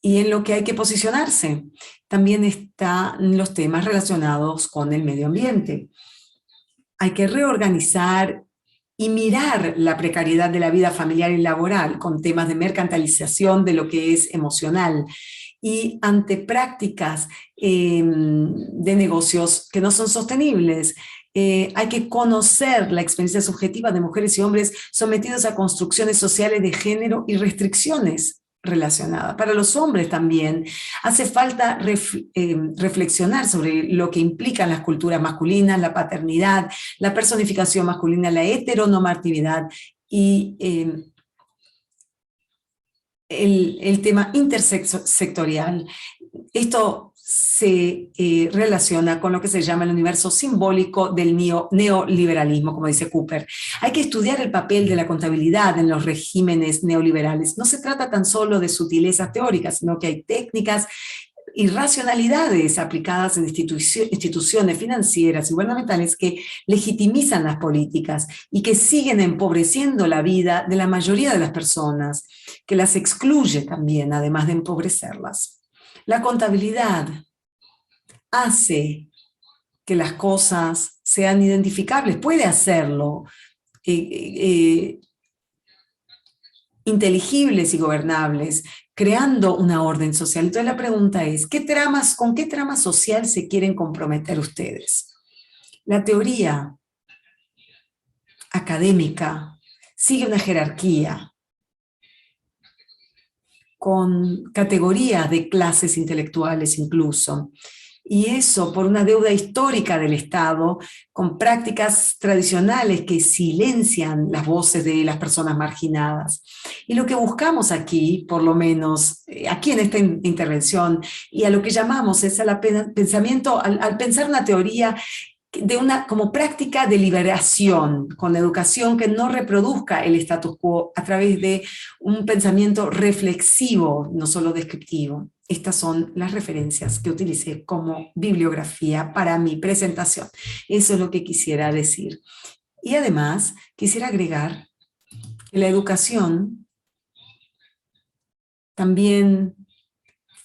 y en lo que hay que posicionarse. También están los temas relacionados con el medio ambiente. Hay que reorganizar y mirar la precariedad de la vida familiar y laboral con temas de mercantilización de lo que es emocional, y ante prácticas de negocios que no son sostenibles. Hay que conocer la experiencia subjetiva de mujeres y hombres sometidos a construcciones sociales de género y restricciones relacionadas. Para los hombres también hace falta reflexionar sobre lo que implican las culturas masculinas, la paternidad, la personificación masculina, la heteronormatividad y el tema intersectorial. Esto se relaciona con lo que se llama el universo simbólico del neoliberalismo, como dice Cooper. Hay que estudiar el papel de la contabilidad en los regímenes neoliberales. No se trata tan solo de sutilezas teóricas, sino que hay técnicas y racionalidades aplicadas en instituciones financieras y gubernamentales que legitimizan las políticas y que siguen empobreciendo la vida de la mayoría de las personas, que las excluye también, además de empobrecerlas. La contabilidad hace que las cosas sean identificables, puede hacerlo, inteligibles y gobernables, creando una orden social. Entonces la pregunta es, ¿con qué trama social se quieren comprometer ustedes? La teoría académica sigue una jerarquía con categorías de clases intelectuales incluso, y eso por una deuda histórica del Estado, con prácticas tradicionales que silencian las voces de las personas marginadas. Y lo que buscamos aquí, por lo menos aquí en esta intervención, y a lo que llamamos es al pensar una teoría como práctica de liberación, con educación que no reproduzca el status quo a través de un pensamiento reflexivo, no solo descriptivo. Estas son las referencias que utilicé como bibliografía para mi presentación. Eso es lo que quisiera decir. Y además, quisiera agregar que la educación también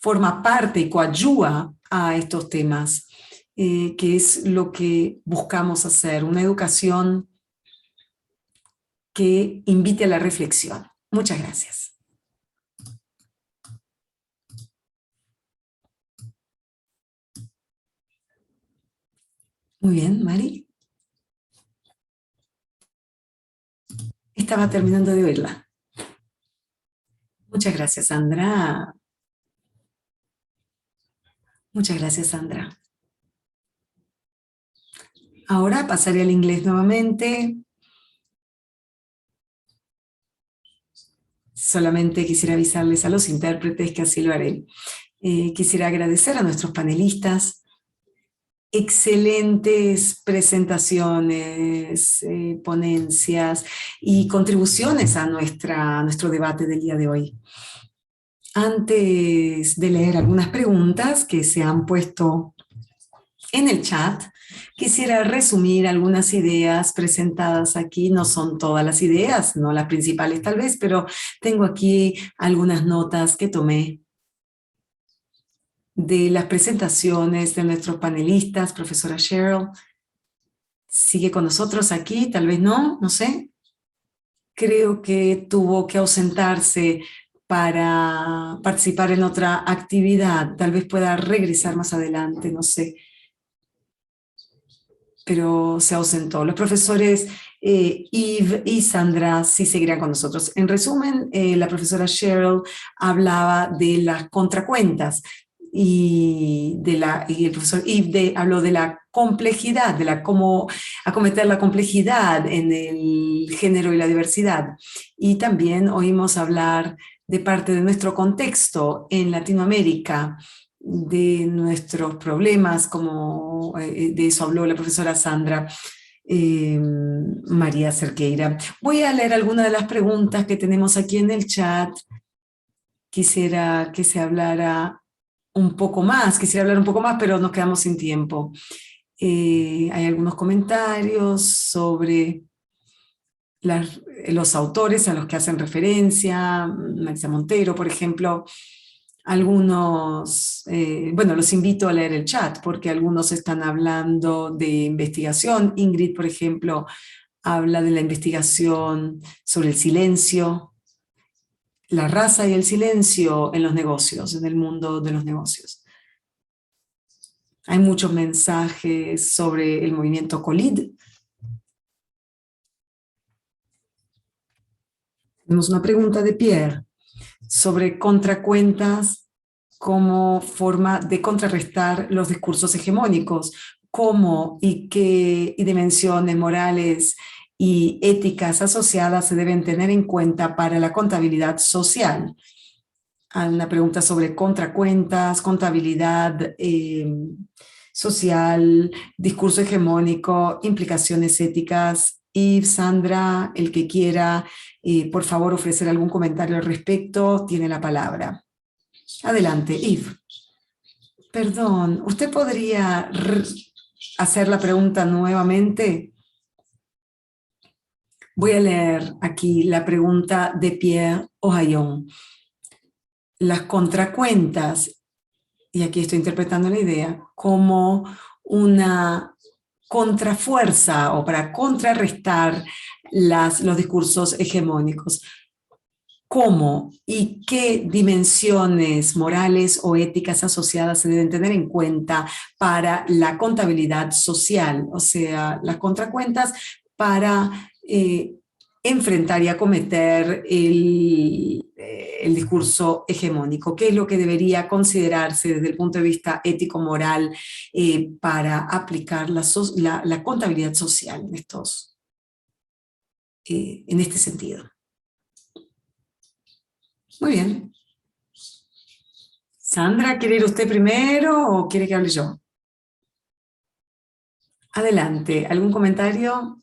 forma parte y coadyuva a estos temas, que es lo que buscamos hacer, una educación que invite a la reflexión. Muchas gracias. Muy bien, Mari. Estaba terminando de oírla. Muchas gracias, Sandra. Muchas gracias, Sandra. Ahora pasaré al inglés nuevamente. Solamente quisiera avisarles a los intérpretes que así lo haré. Quisiera agradecer a nuestros panelistas. Excelentes presentaciones, ponencias y contribuciones a nuestro debate del día de hoy. Antes de leer algunas preguntas que se han puesto en el chat, quisiera resumir algunas ideas presentadas aquí. No son todas las ideas, no las principales tal vez, pero tengo aquí algunas notas que tomé de las presentaciones de nuestros panelistas. Profesora Cheryl sigue con nosotros aquí, tal vez no sé. Creo que tuvo que ausentarse para participar en otra actividad. Tal vez pueda regresar más adelante, no sé. Pero se ausentó. Los profesores Yves y Sandra sí seguirán con nosotros. En resumen, la profesora Cheryl hablaba de las contracuentas y el profesor Yves habló de la complejidad, de cómo acometer la complejidad en el género y la diversidad. Y también oímos hablar de parte de nuestro contexto en Latinoamérica, de nuestros problemas, como de eso habló la profesora Sandra María Cerqueira. Voy a leer algunas de las preguntas que tenemos aquí en el chat. Quisiera que se hablara un poco más, pero nos quedamos sin tiempo. Hay algunos comentarios sobre los autores a los que hacen referencia, Marisa Montero, por ejemplo. Algunos, los invito a leer el chat porque algunos están hablando de investigación. Ingrid, por ejemplo, habla de la investigación sobre el silencio, la raza y el silencio en los negocios, en el mundo de los negocios. Hay muchos mensajes sobre el movimiento COLID. Tenemos una pregunta de Pierre sobre contracuentas como forma de contrarrestar los discursos hegemónicos, cómo y qué dimensiones morales y éticas asociadas se deben tener en cuenta para la contabilidad social. Hay una pregunta sobre contracuentas, contabilidad social, discurso hegemónico, implicaciones éticas. Y Sandra, el que quiera, por favor, ofrecer algún comentario al respecto, tiene la palabra. Adelante, Yves. Perdón, ¿usted podría hacer la pregunta nuevamente? Voy a leer aquí la pregunta de Pierre Ohayon. Las contracuentas, y aquí estoy interpretando la idea, como una contrafuerza o para contrarrestar los discursos hegemónicos. ¿Cómo y qué dimensiones morales o éticas asociadas se deben tener en cuenta para la contabilidad social? O sea, las contracuentas para enfrentar y acometer el discurso hegemónico. ¿Qué es lo que debería considerarse desde el punto de vista ético-moral para aplicar la contabilidad social en este sentido? Muy bien. Sandra, ¿quiere ir usted primero o quiere que hable yo? Adelante, ¿algún comentario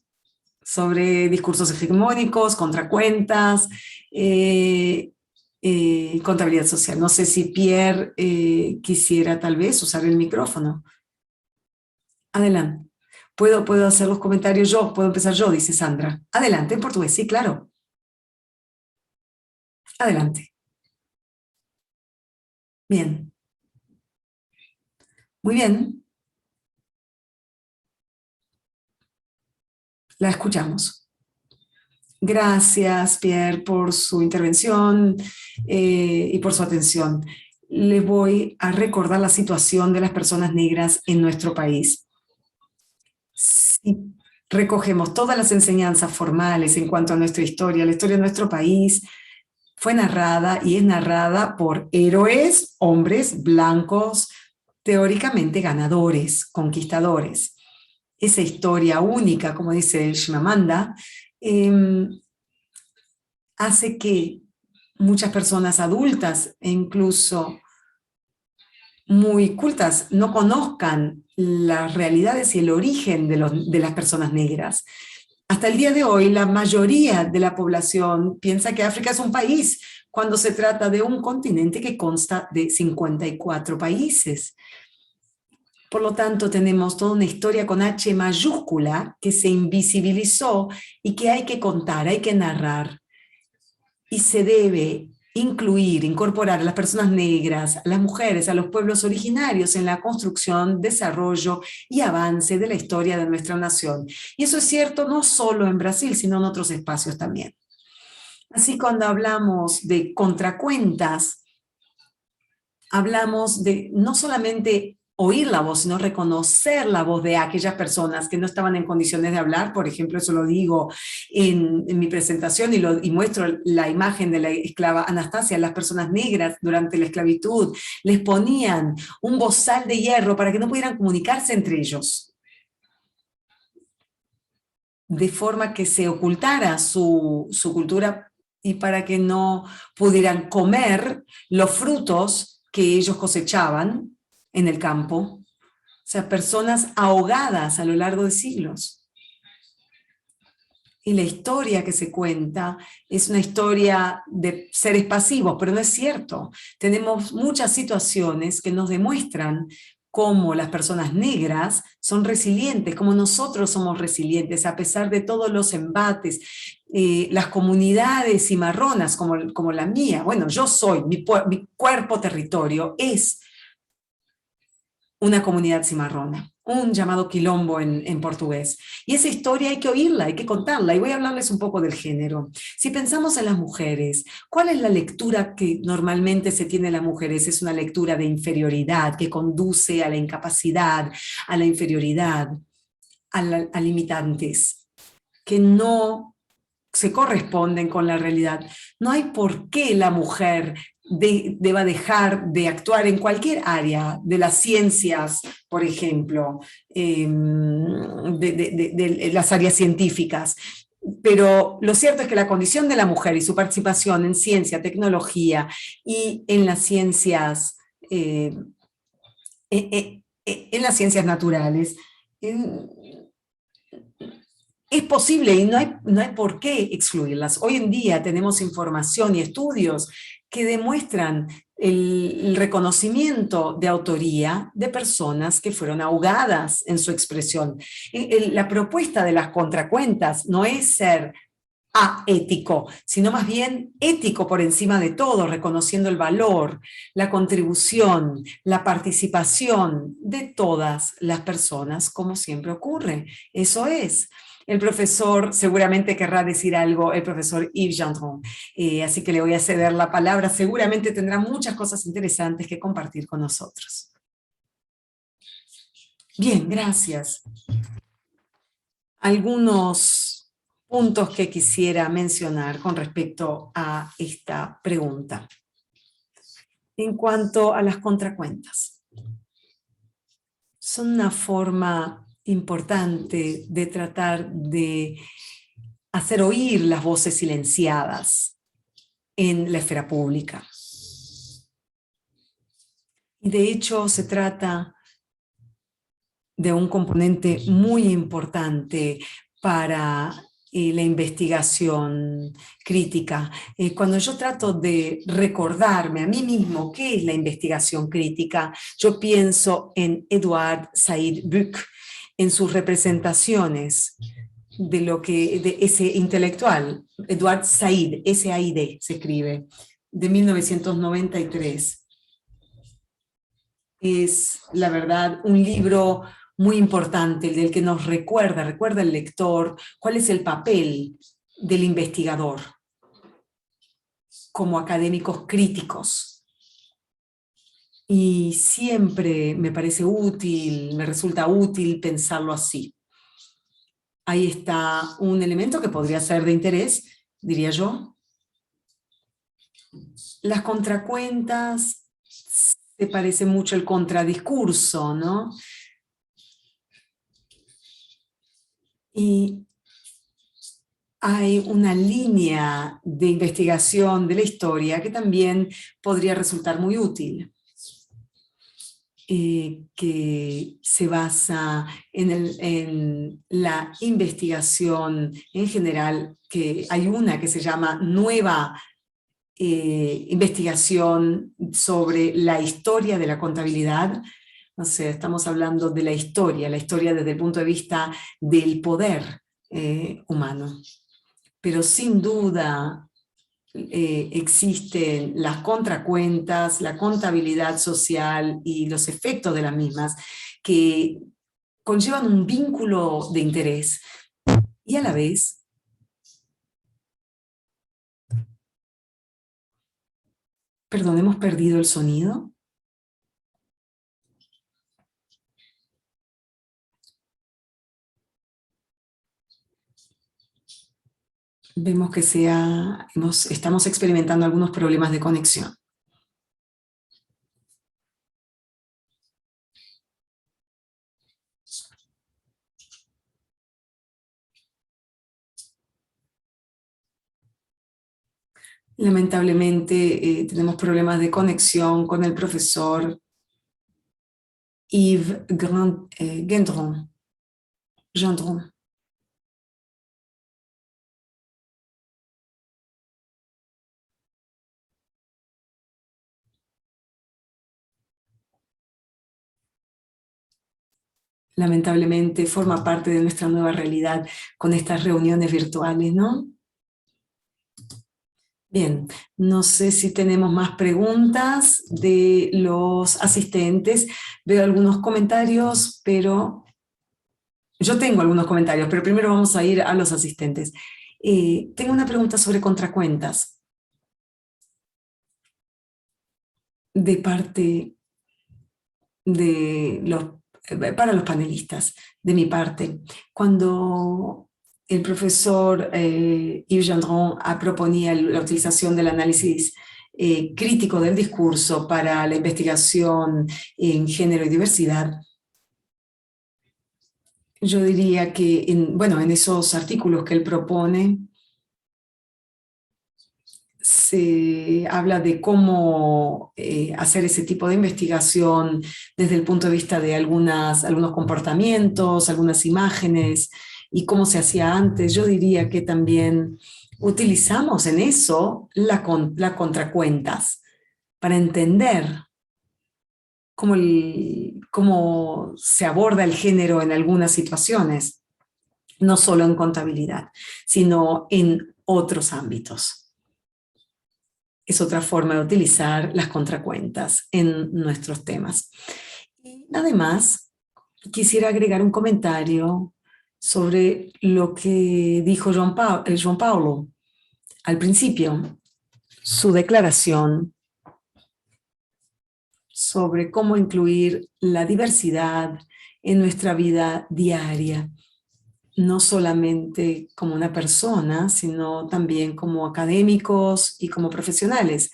sobre discursos hegemónicos, contracuentas, contabilidad social? No sé si Pierre quisiera tal vez usar el micrófono. Adelante. ¿Puedo hacer los comentarios yo? ¿Puedo empezar yo? Dice Sandra. Adelante, en portugués, sí, claro. Adelante. Bien. Muy bien. La escuchamos. Gracias, Pierre, por su intervención y por su atención. Le voy a recordar la situación de las personas negras en nuestro país. Si recogemos todas las enseñanzas formales en cuanto a nuestra historia, la historia de nuestro país fue narrada y es narrada por héroes, hombres blancos, teóricamente ganadores, conquistadores. Esa historia única, como dice el Shimamanda, hace que muchas personas adultas e incluso muy cultas no conozcan las realidades y el origen de las personas negras. Hasta el día de hoy, la mayoría de la población piensa que África es un país, cuando se trata de un continente que consta de 54 países. Por lo tanto, tenemos toda una historia con H mayúscula que se invisibilizó y que hay que contar, hay que narrar. Y se debe incluir, incorporar a las personas negras, a las mujeres, a los pueblos originarios en la construcción, desarrollo y avance de la historia de nuestra nación. Y eso es cierto no solo en Brasil, sino en otros espacios también. Así, cuando hablamos de contracuentas, hablamos de no solamente oír la voz, sino reconocer la voz de aquellas personas que no estaban en condiciones de hablar. Por ejemplo, eso lo digo en mi presentación y muestro la imagen de la esclava Anastasia. Las personas negras durante la esclavitud les ponían un bozal de hierro para que no pudieran comunicarse entre ellos, de forma que se ocultara su cultura y para que no pudieran comer los frutos que ellos cosechaban en el campo. O sea, personas ahogadas a lo largo de siglos. Y la historia que se cuenta es una historia de seres pasivos, pero no es cierto. Tenemos muchas situaciones que nos demuestran cómo las personas negras son resilientes, cómo nosotros somos resilientes a pesar de todos los embates. Las comunidades cimarronas como la mía, bueno, yo soy, mi cuerpo territorio es una comunidad cimarrona, un llamado quilombo en portugués. Y esa historia hay que oírla, hay que contarla, y voy a hablarles un poco del género. Si pensamos en las mujeres, ¿cuál es la lectura que normalmente se tiene de las mujeres? Es una lectura de inferioridad que conduce a la incapacidad, a la inferioridad, a limitantes, que no se corresponden con la realidad. No hay por qué la mujer deba dejar de actuar en cualquier área de las ciencias, por ejemplo, de las áreas científicas. Pero lo cierto es que la condición de la mujer y su participación en ciencia, tecnología y en las ciencias, en las ciencias naturales, es posible y no hay por qué excluirlas. Hoy en día tenemos información y estudios que demuestran el reconocimiento de autoría de personas que fueron ahogadas en su expresión. La propuesta de las contracuentas no es ser aético, sino más bien ético por encima de todo, reconociendo el valor, la contribución, la participación de todas las personas, como siempre ocurre. Eso es. El profesor seguramente querrá decir algo, el profesor Yves Gendron, así que le voy a ceder la palabra. Seguramente tendrá muchas cosas interesantes que compartir con nosotros. Bien, gracias. Algunos puntos que quisiera mencionar con respecto a esta pregunta. En cuanto a las contracuentas, son una forma importante de tratar de hacer oír las voces silenciadas en la esfera pública. Y de hecho se trata de un componente muy importante para la investigación crítica. Cuando yo trato de recordarme a mí mismo qué es la investigación crítica, yo pienso en Edward Said Buck, en sus representaciones de ese intelectual, Edward Said, S-A-I-D se escribe, de 1993. Es, la verdad, un libro muy importante, el del que nos recuerda el lector cuál es el papel del investigador como académicos críticos. Y siempre me parece útil, me resulta útil pensarlo así. Ahí está un elemento que podría ser de interés, diría yo. Las contracuentas, se parece mucho el contradiscurso, ¿no? Y hay una línea de investigación de la historia que también podría resultar muy útil, que se basa en la investigación en general, que hay una que se llama Nueva Investigación sobre la historia de la contabilidad. O sea, estamos hablando de la historia desde el punto de vista del poder humano. Pero sin duda existen las contracuentas, la contabilidad social y los efectos de las mismas que conllevan un vínculo de interés y a la vez perdón, ¿hemos perdido el sonido? Vemos que estamos experimentando algunos problemas de conexión. Lamentablemente tenemos problemas de conexión con el profesor Yves Gendron. Lamentablemente forma parte de nuestra nueva realidad con estas reuniones virtuales, ¿no? Bien, no sé si tenemos más preguntas de los asistentes. Veo algunos comentarios, pero yo tengo algunos comentarios, pero primero vamos a ir a los asistentes. Tengo una pregunta sobre contracuentas de parte de para los panelistas, de mi parte. Cuando el profesor Yves Gendron proponía la utilización del análisis crítico del discurso para la investigación en género y diversidad, yo diría que en esos artículos que él propone, se habla de cómo hacer ese tipo de investigación desde el punto de vista de algunos comportamientos, algunas imágenes y cómo se hacía antes. Yo diría que también utilizamos en eso la contracuentas para entender cómo se aborda el género en algunas situaciones, no solo en contabilidad, sino en otros ámbitos. Es otra forma de utilizar las contracuentas en nuestros temas. Y además, quisiera agregar un comentario sobre lo que dijo João Paulo al principio, su declaración sobre cómo incluir la diversidad en nuestra vida diaria, no solamente como una persona, sino también como académicos y como profesionales.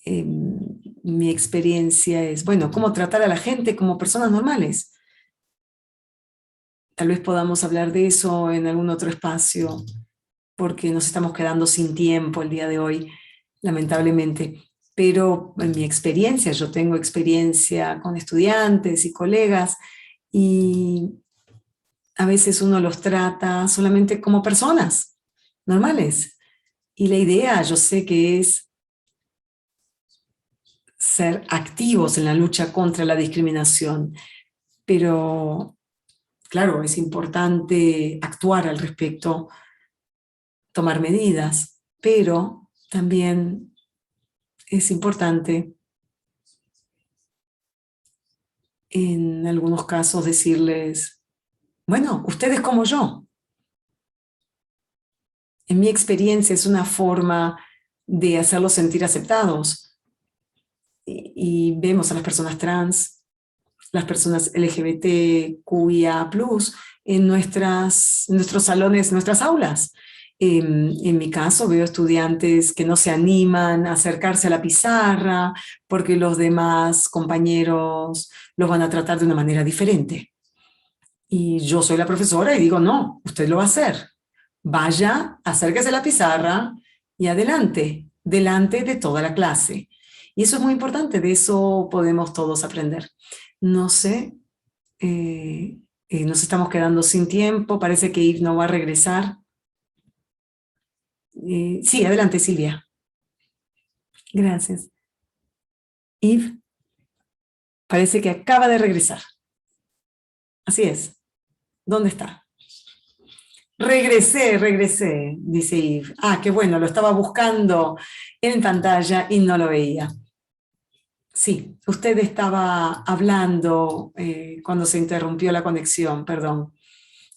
Mi experiencia es, bueno, cómo tratar a la gente como personas normales. Tal vez podamos hablar de eso en algún otro espacio, porque nos estamos quedando sin tiempo el día de hoy, lamentablemente. Pero en mi experiencia, yo tengo experiencia con estudiantes y colegas, y a veces uno los trata solamente como personas normales. Y la idea, yo sé que es ser activos en la lucha contra la discriminación, pero claro, es importante actuar al respecto, tomar medidas, pero también es importante en algunos casos decirles, bueno, ustedes como yo. En mi experiencia es una forma de hacerlos sentir aceptados. Y vemos a las personas trans, las personas LGBTQIA+, en nuestros salones, nuestras aulas. En mi caso veo estudiantes que no se animan a acercarse a la pizarra porque los demás compañeros los van a tratar de una manera diferente. Y yo soy la profesora y digo, no, usted lo va a hacer. Vaya, acérquese a la pizarra y adelante, delante de toda la clase. Y eso es muy importante, de eso podemos todos aprender. No sé, nos estamos quedando sin tiempo, parece que Yves no va a regresar. Sí, adelante Silvia. Gracias. Yves parece que acaba de regresar. Así es. ¿Dónde está? Regresé, dice Yves. Ah, qué bueno, lo estaba buscando en pantalla y no lo veía. Sí, usted estaba hablando cuando se interrumpió la conexión, perdón.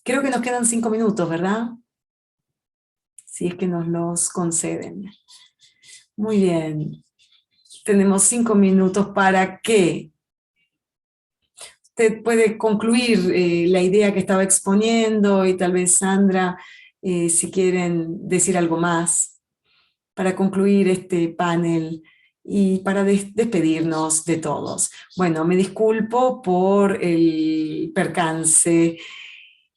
Creo que nos quedan 5 minutos, ¿verdad? Si es que nos los conceden. Muy bien. Tenemos 5 minutos para que usted puede concluir la idea que estaba exponiendo y tal vez Sandra, si quieren decir algo más para concluir este panel y para despedirnos de todos. Bueno, me disculpo por el percance.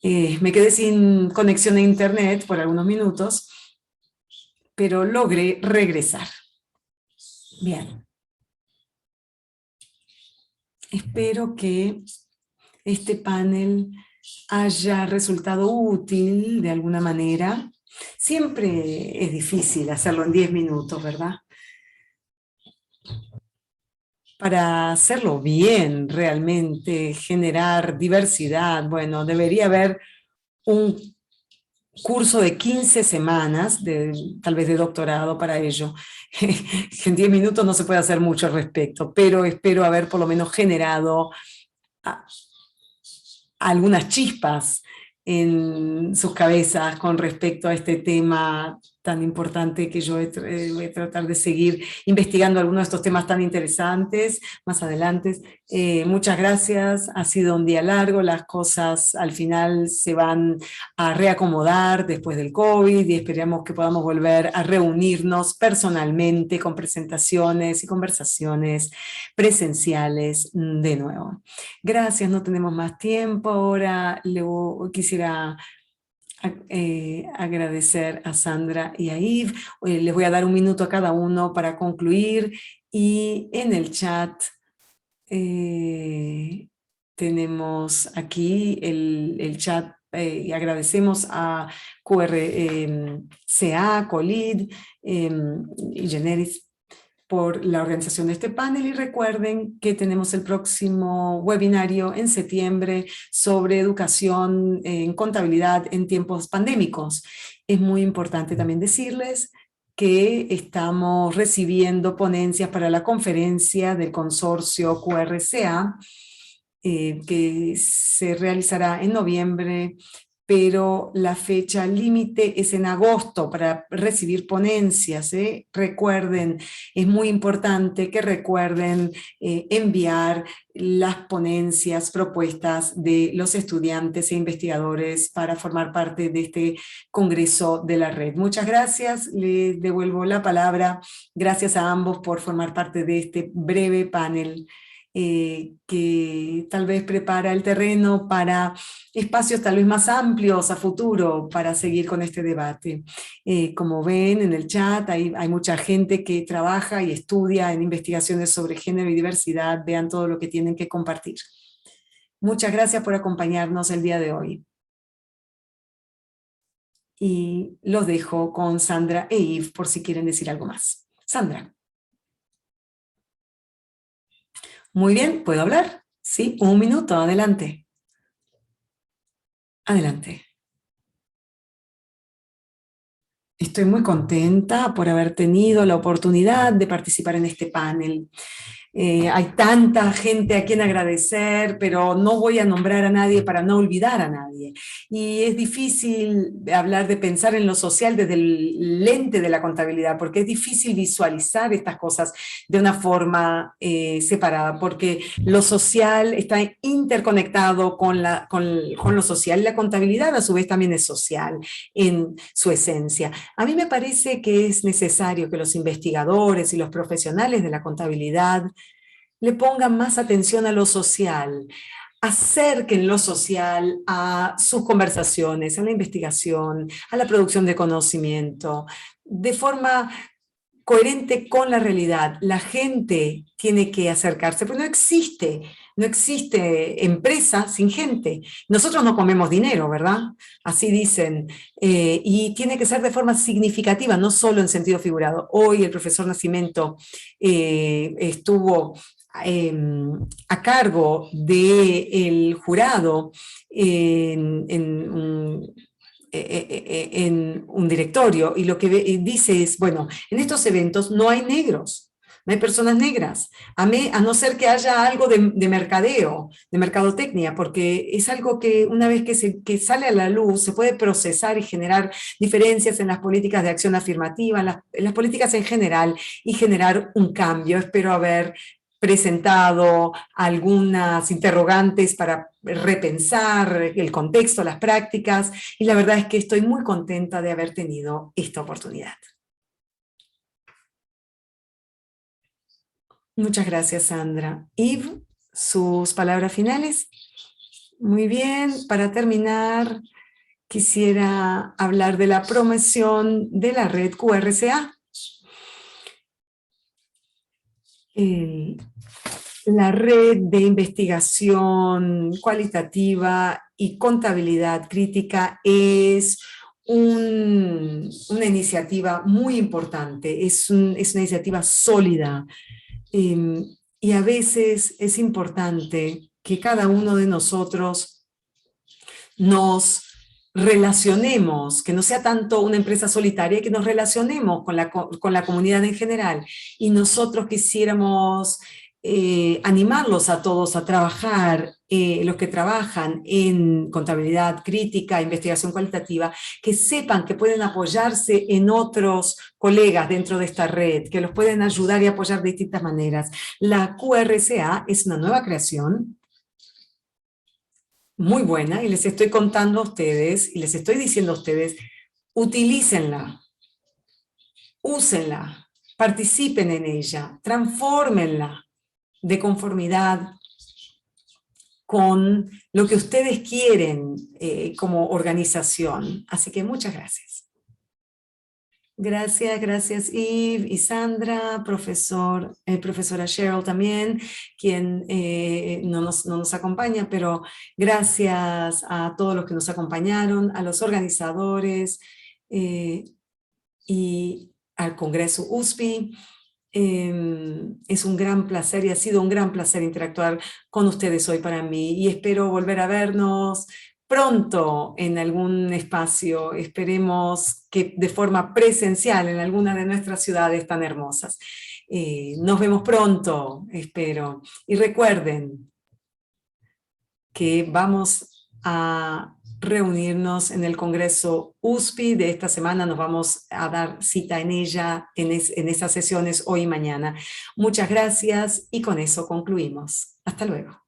Me quedé sin conexión a internet por algunos minutos, pero logré regresar. Bien. Espero que este panel haya resultado útil de alguna manera. Siempre es difícil hacerlo en 10 minutos, ¿verdad? Para hacerlo bien, realmente, generar diversidad, bueno, debería haber un curso de 15 semanas, tal vez de doctorado para ello. En 10 minutos no se puede hacer mucho al respecto, pero espero haber por lo menos generado algunas chispas en sus cabezas con respecto a este tema tan importante que yo voy a tratar de seguir investigando algunos de estos temas tan interesantes más adelante. Muchas gracias, ha sido un día largo, las cosas al final se van a reacomodar después del COVID y esperamos que podamos volver a reunirnos personalmente con presentaciones y conversaciones presenciales de nuevo. Gracias, no tenemos más tiempo. Ahora quisiera agradecer a Sandra y a Yves. Les voy a dar un minuto a cada uno para concluir y en el chat tenemos aquí el chat y agradecemos a QRCA, Colid y Generis por la organización de este panel y recuerden que tenemos el próximo webinario en septiembre sobre educación en contabilidad en tiempos pandémicos. Es muy importante también decirles que estamos recibiendo ponencias para la conferencia del consorcio QRCA que se realizará en noviembre, pero la fecha límite es en agosto para recibir ponencias. Recuerden, es muy importante que recuerden enviar las ponencias propuestas de los estudiantes e investigadores para formar parte de este congreso de la red. Muchas gracias, les devuelvo la palabra. Gracias a ambos por formar parte de este breve panel que tal vez prepara el terreno para espacios tal vez más amplios a futuro para seguir con este debate. Como ven en el chat, hay mucha gente que trabaja y estudia en investigaciones sobre género y diversidad, vean todo lo que tienen que compartir. Muchas gracias por acompañarnos el día de hoy. Y los dejo con Sandra e Yves por si quieren decir algo más. Sandra. Muy bien, ¿puedo hablar? Sí, 1 minuto, adelante. Adelante. Estoy muy contenta por haber tenido la oportunidad de participar en este panel. Hay tanta gente a quien agradecer, pero no voy a nombrar a nadie para no olvidar a nadie. Y es difícil hablar de pensar en lo social desde el lente de la contabilidad, porque es difícil visualizar estas cosas de una forma separada, porque lo social está interconectado con lo social, y la contabilidad a su vez también es social en su esencia. A mí me parece que es necesario que los investigadores y los profesionales de la contabilidad le pongan más atención a lo social, acerquen lo social a sus conversaciones, a la investigación, a la producción de conocimiento, de forma coherente con la realidad. La gente tiene que acercarse, pero no existe empresa sin gente. Nosotros no comemos dinero, ¿verdad? Así dicen. Y tiene que ser de forma significativa, no solo en sentido figurado. Hoy el profesor Nascimento estuvo a cargo del jurado en un directorio, y lo que dice es, bueno, en estos eventos no hay negros, no hay personas negras, a no ser que haya algo de mercadeo, de mercadotecnia, porque es algo que una vez que sale a la luz se puede procesar y generar diferencias en las políticas de acción afirmativa, en las políticas en general, y generar un cambio. Espero haber presentado algunas interrogantes para repensar el contexto, las prácticas, y la verdad es que estoy muy contenta de haber tenido esta oportunidad. Muchas gracias, Sandra. Yves, sus palabras finales. Muy bien, para terminar, quisiera hablar de la promoción de la red QRCA. La red de investigación cualitativa y contabilidad crítica es una iniciativa muy importante, es una iniciativa sólida, y a veces es importante que cada uno de nosotros nos relacionemos, que no sea tanto una empresa solitaria, que nos relacionemos con la comunidad en general. Y nosotros quisiéramos animarlos a todos a trabajar, los que trabajan en contabilidad crítica, investigación cualitativa, que sepan que pueden apoyarse en otros colegas dentro de esta red, que los pueden ayudar y apoyar de distintas maneras. La QRCA es una nueva creación, muy buena, y les estoy contando a ustedes y les estoy diciendo a ustedes, utilícenla, úsenla, participen en ella, transfórmenla de conformidad con lo que ustedes quieren como organización. Así que muchas gracias. Gracias Yves y Sandra, profesora Cheryl también, quien no nos acompaña, pero gracias a todos los que nos acompañaron, a los organizadores y al Congreso USPI. Es un gran placer y ha sido un gran placer interactuar con ustedes hoy para mí, y espero volver a vernos pronto en algún espacio, esperemos que de forma presencial en alguna de nuestras ciudades tan hermosas. Nos vemos pronto, espero. Y recuerden que vamos a reunirnos en el Congreso USPI de esta semana, nos vamos a dar cita en ella, en esas sesiones hoy y mañana. Muchas gracias y con eso concluimos. Hasta luego.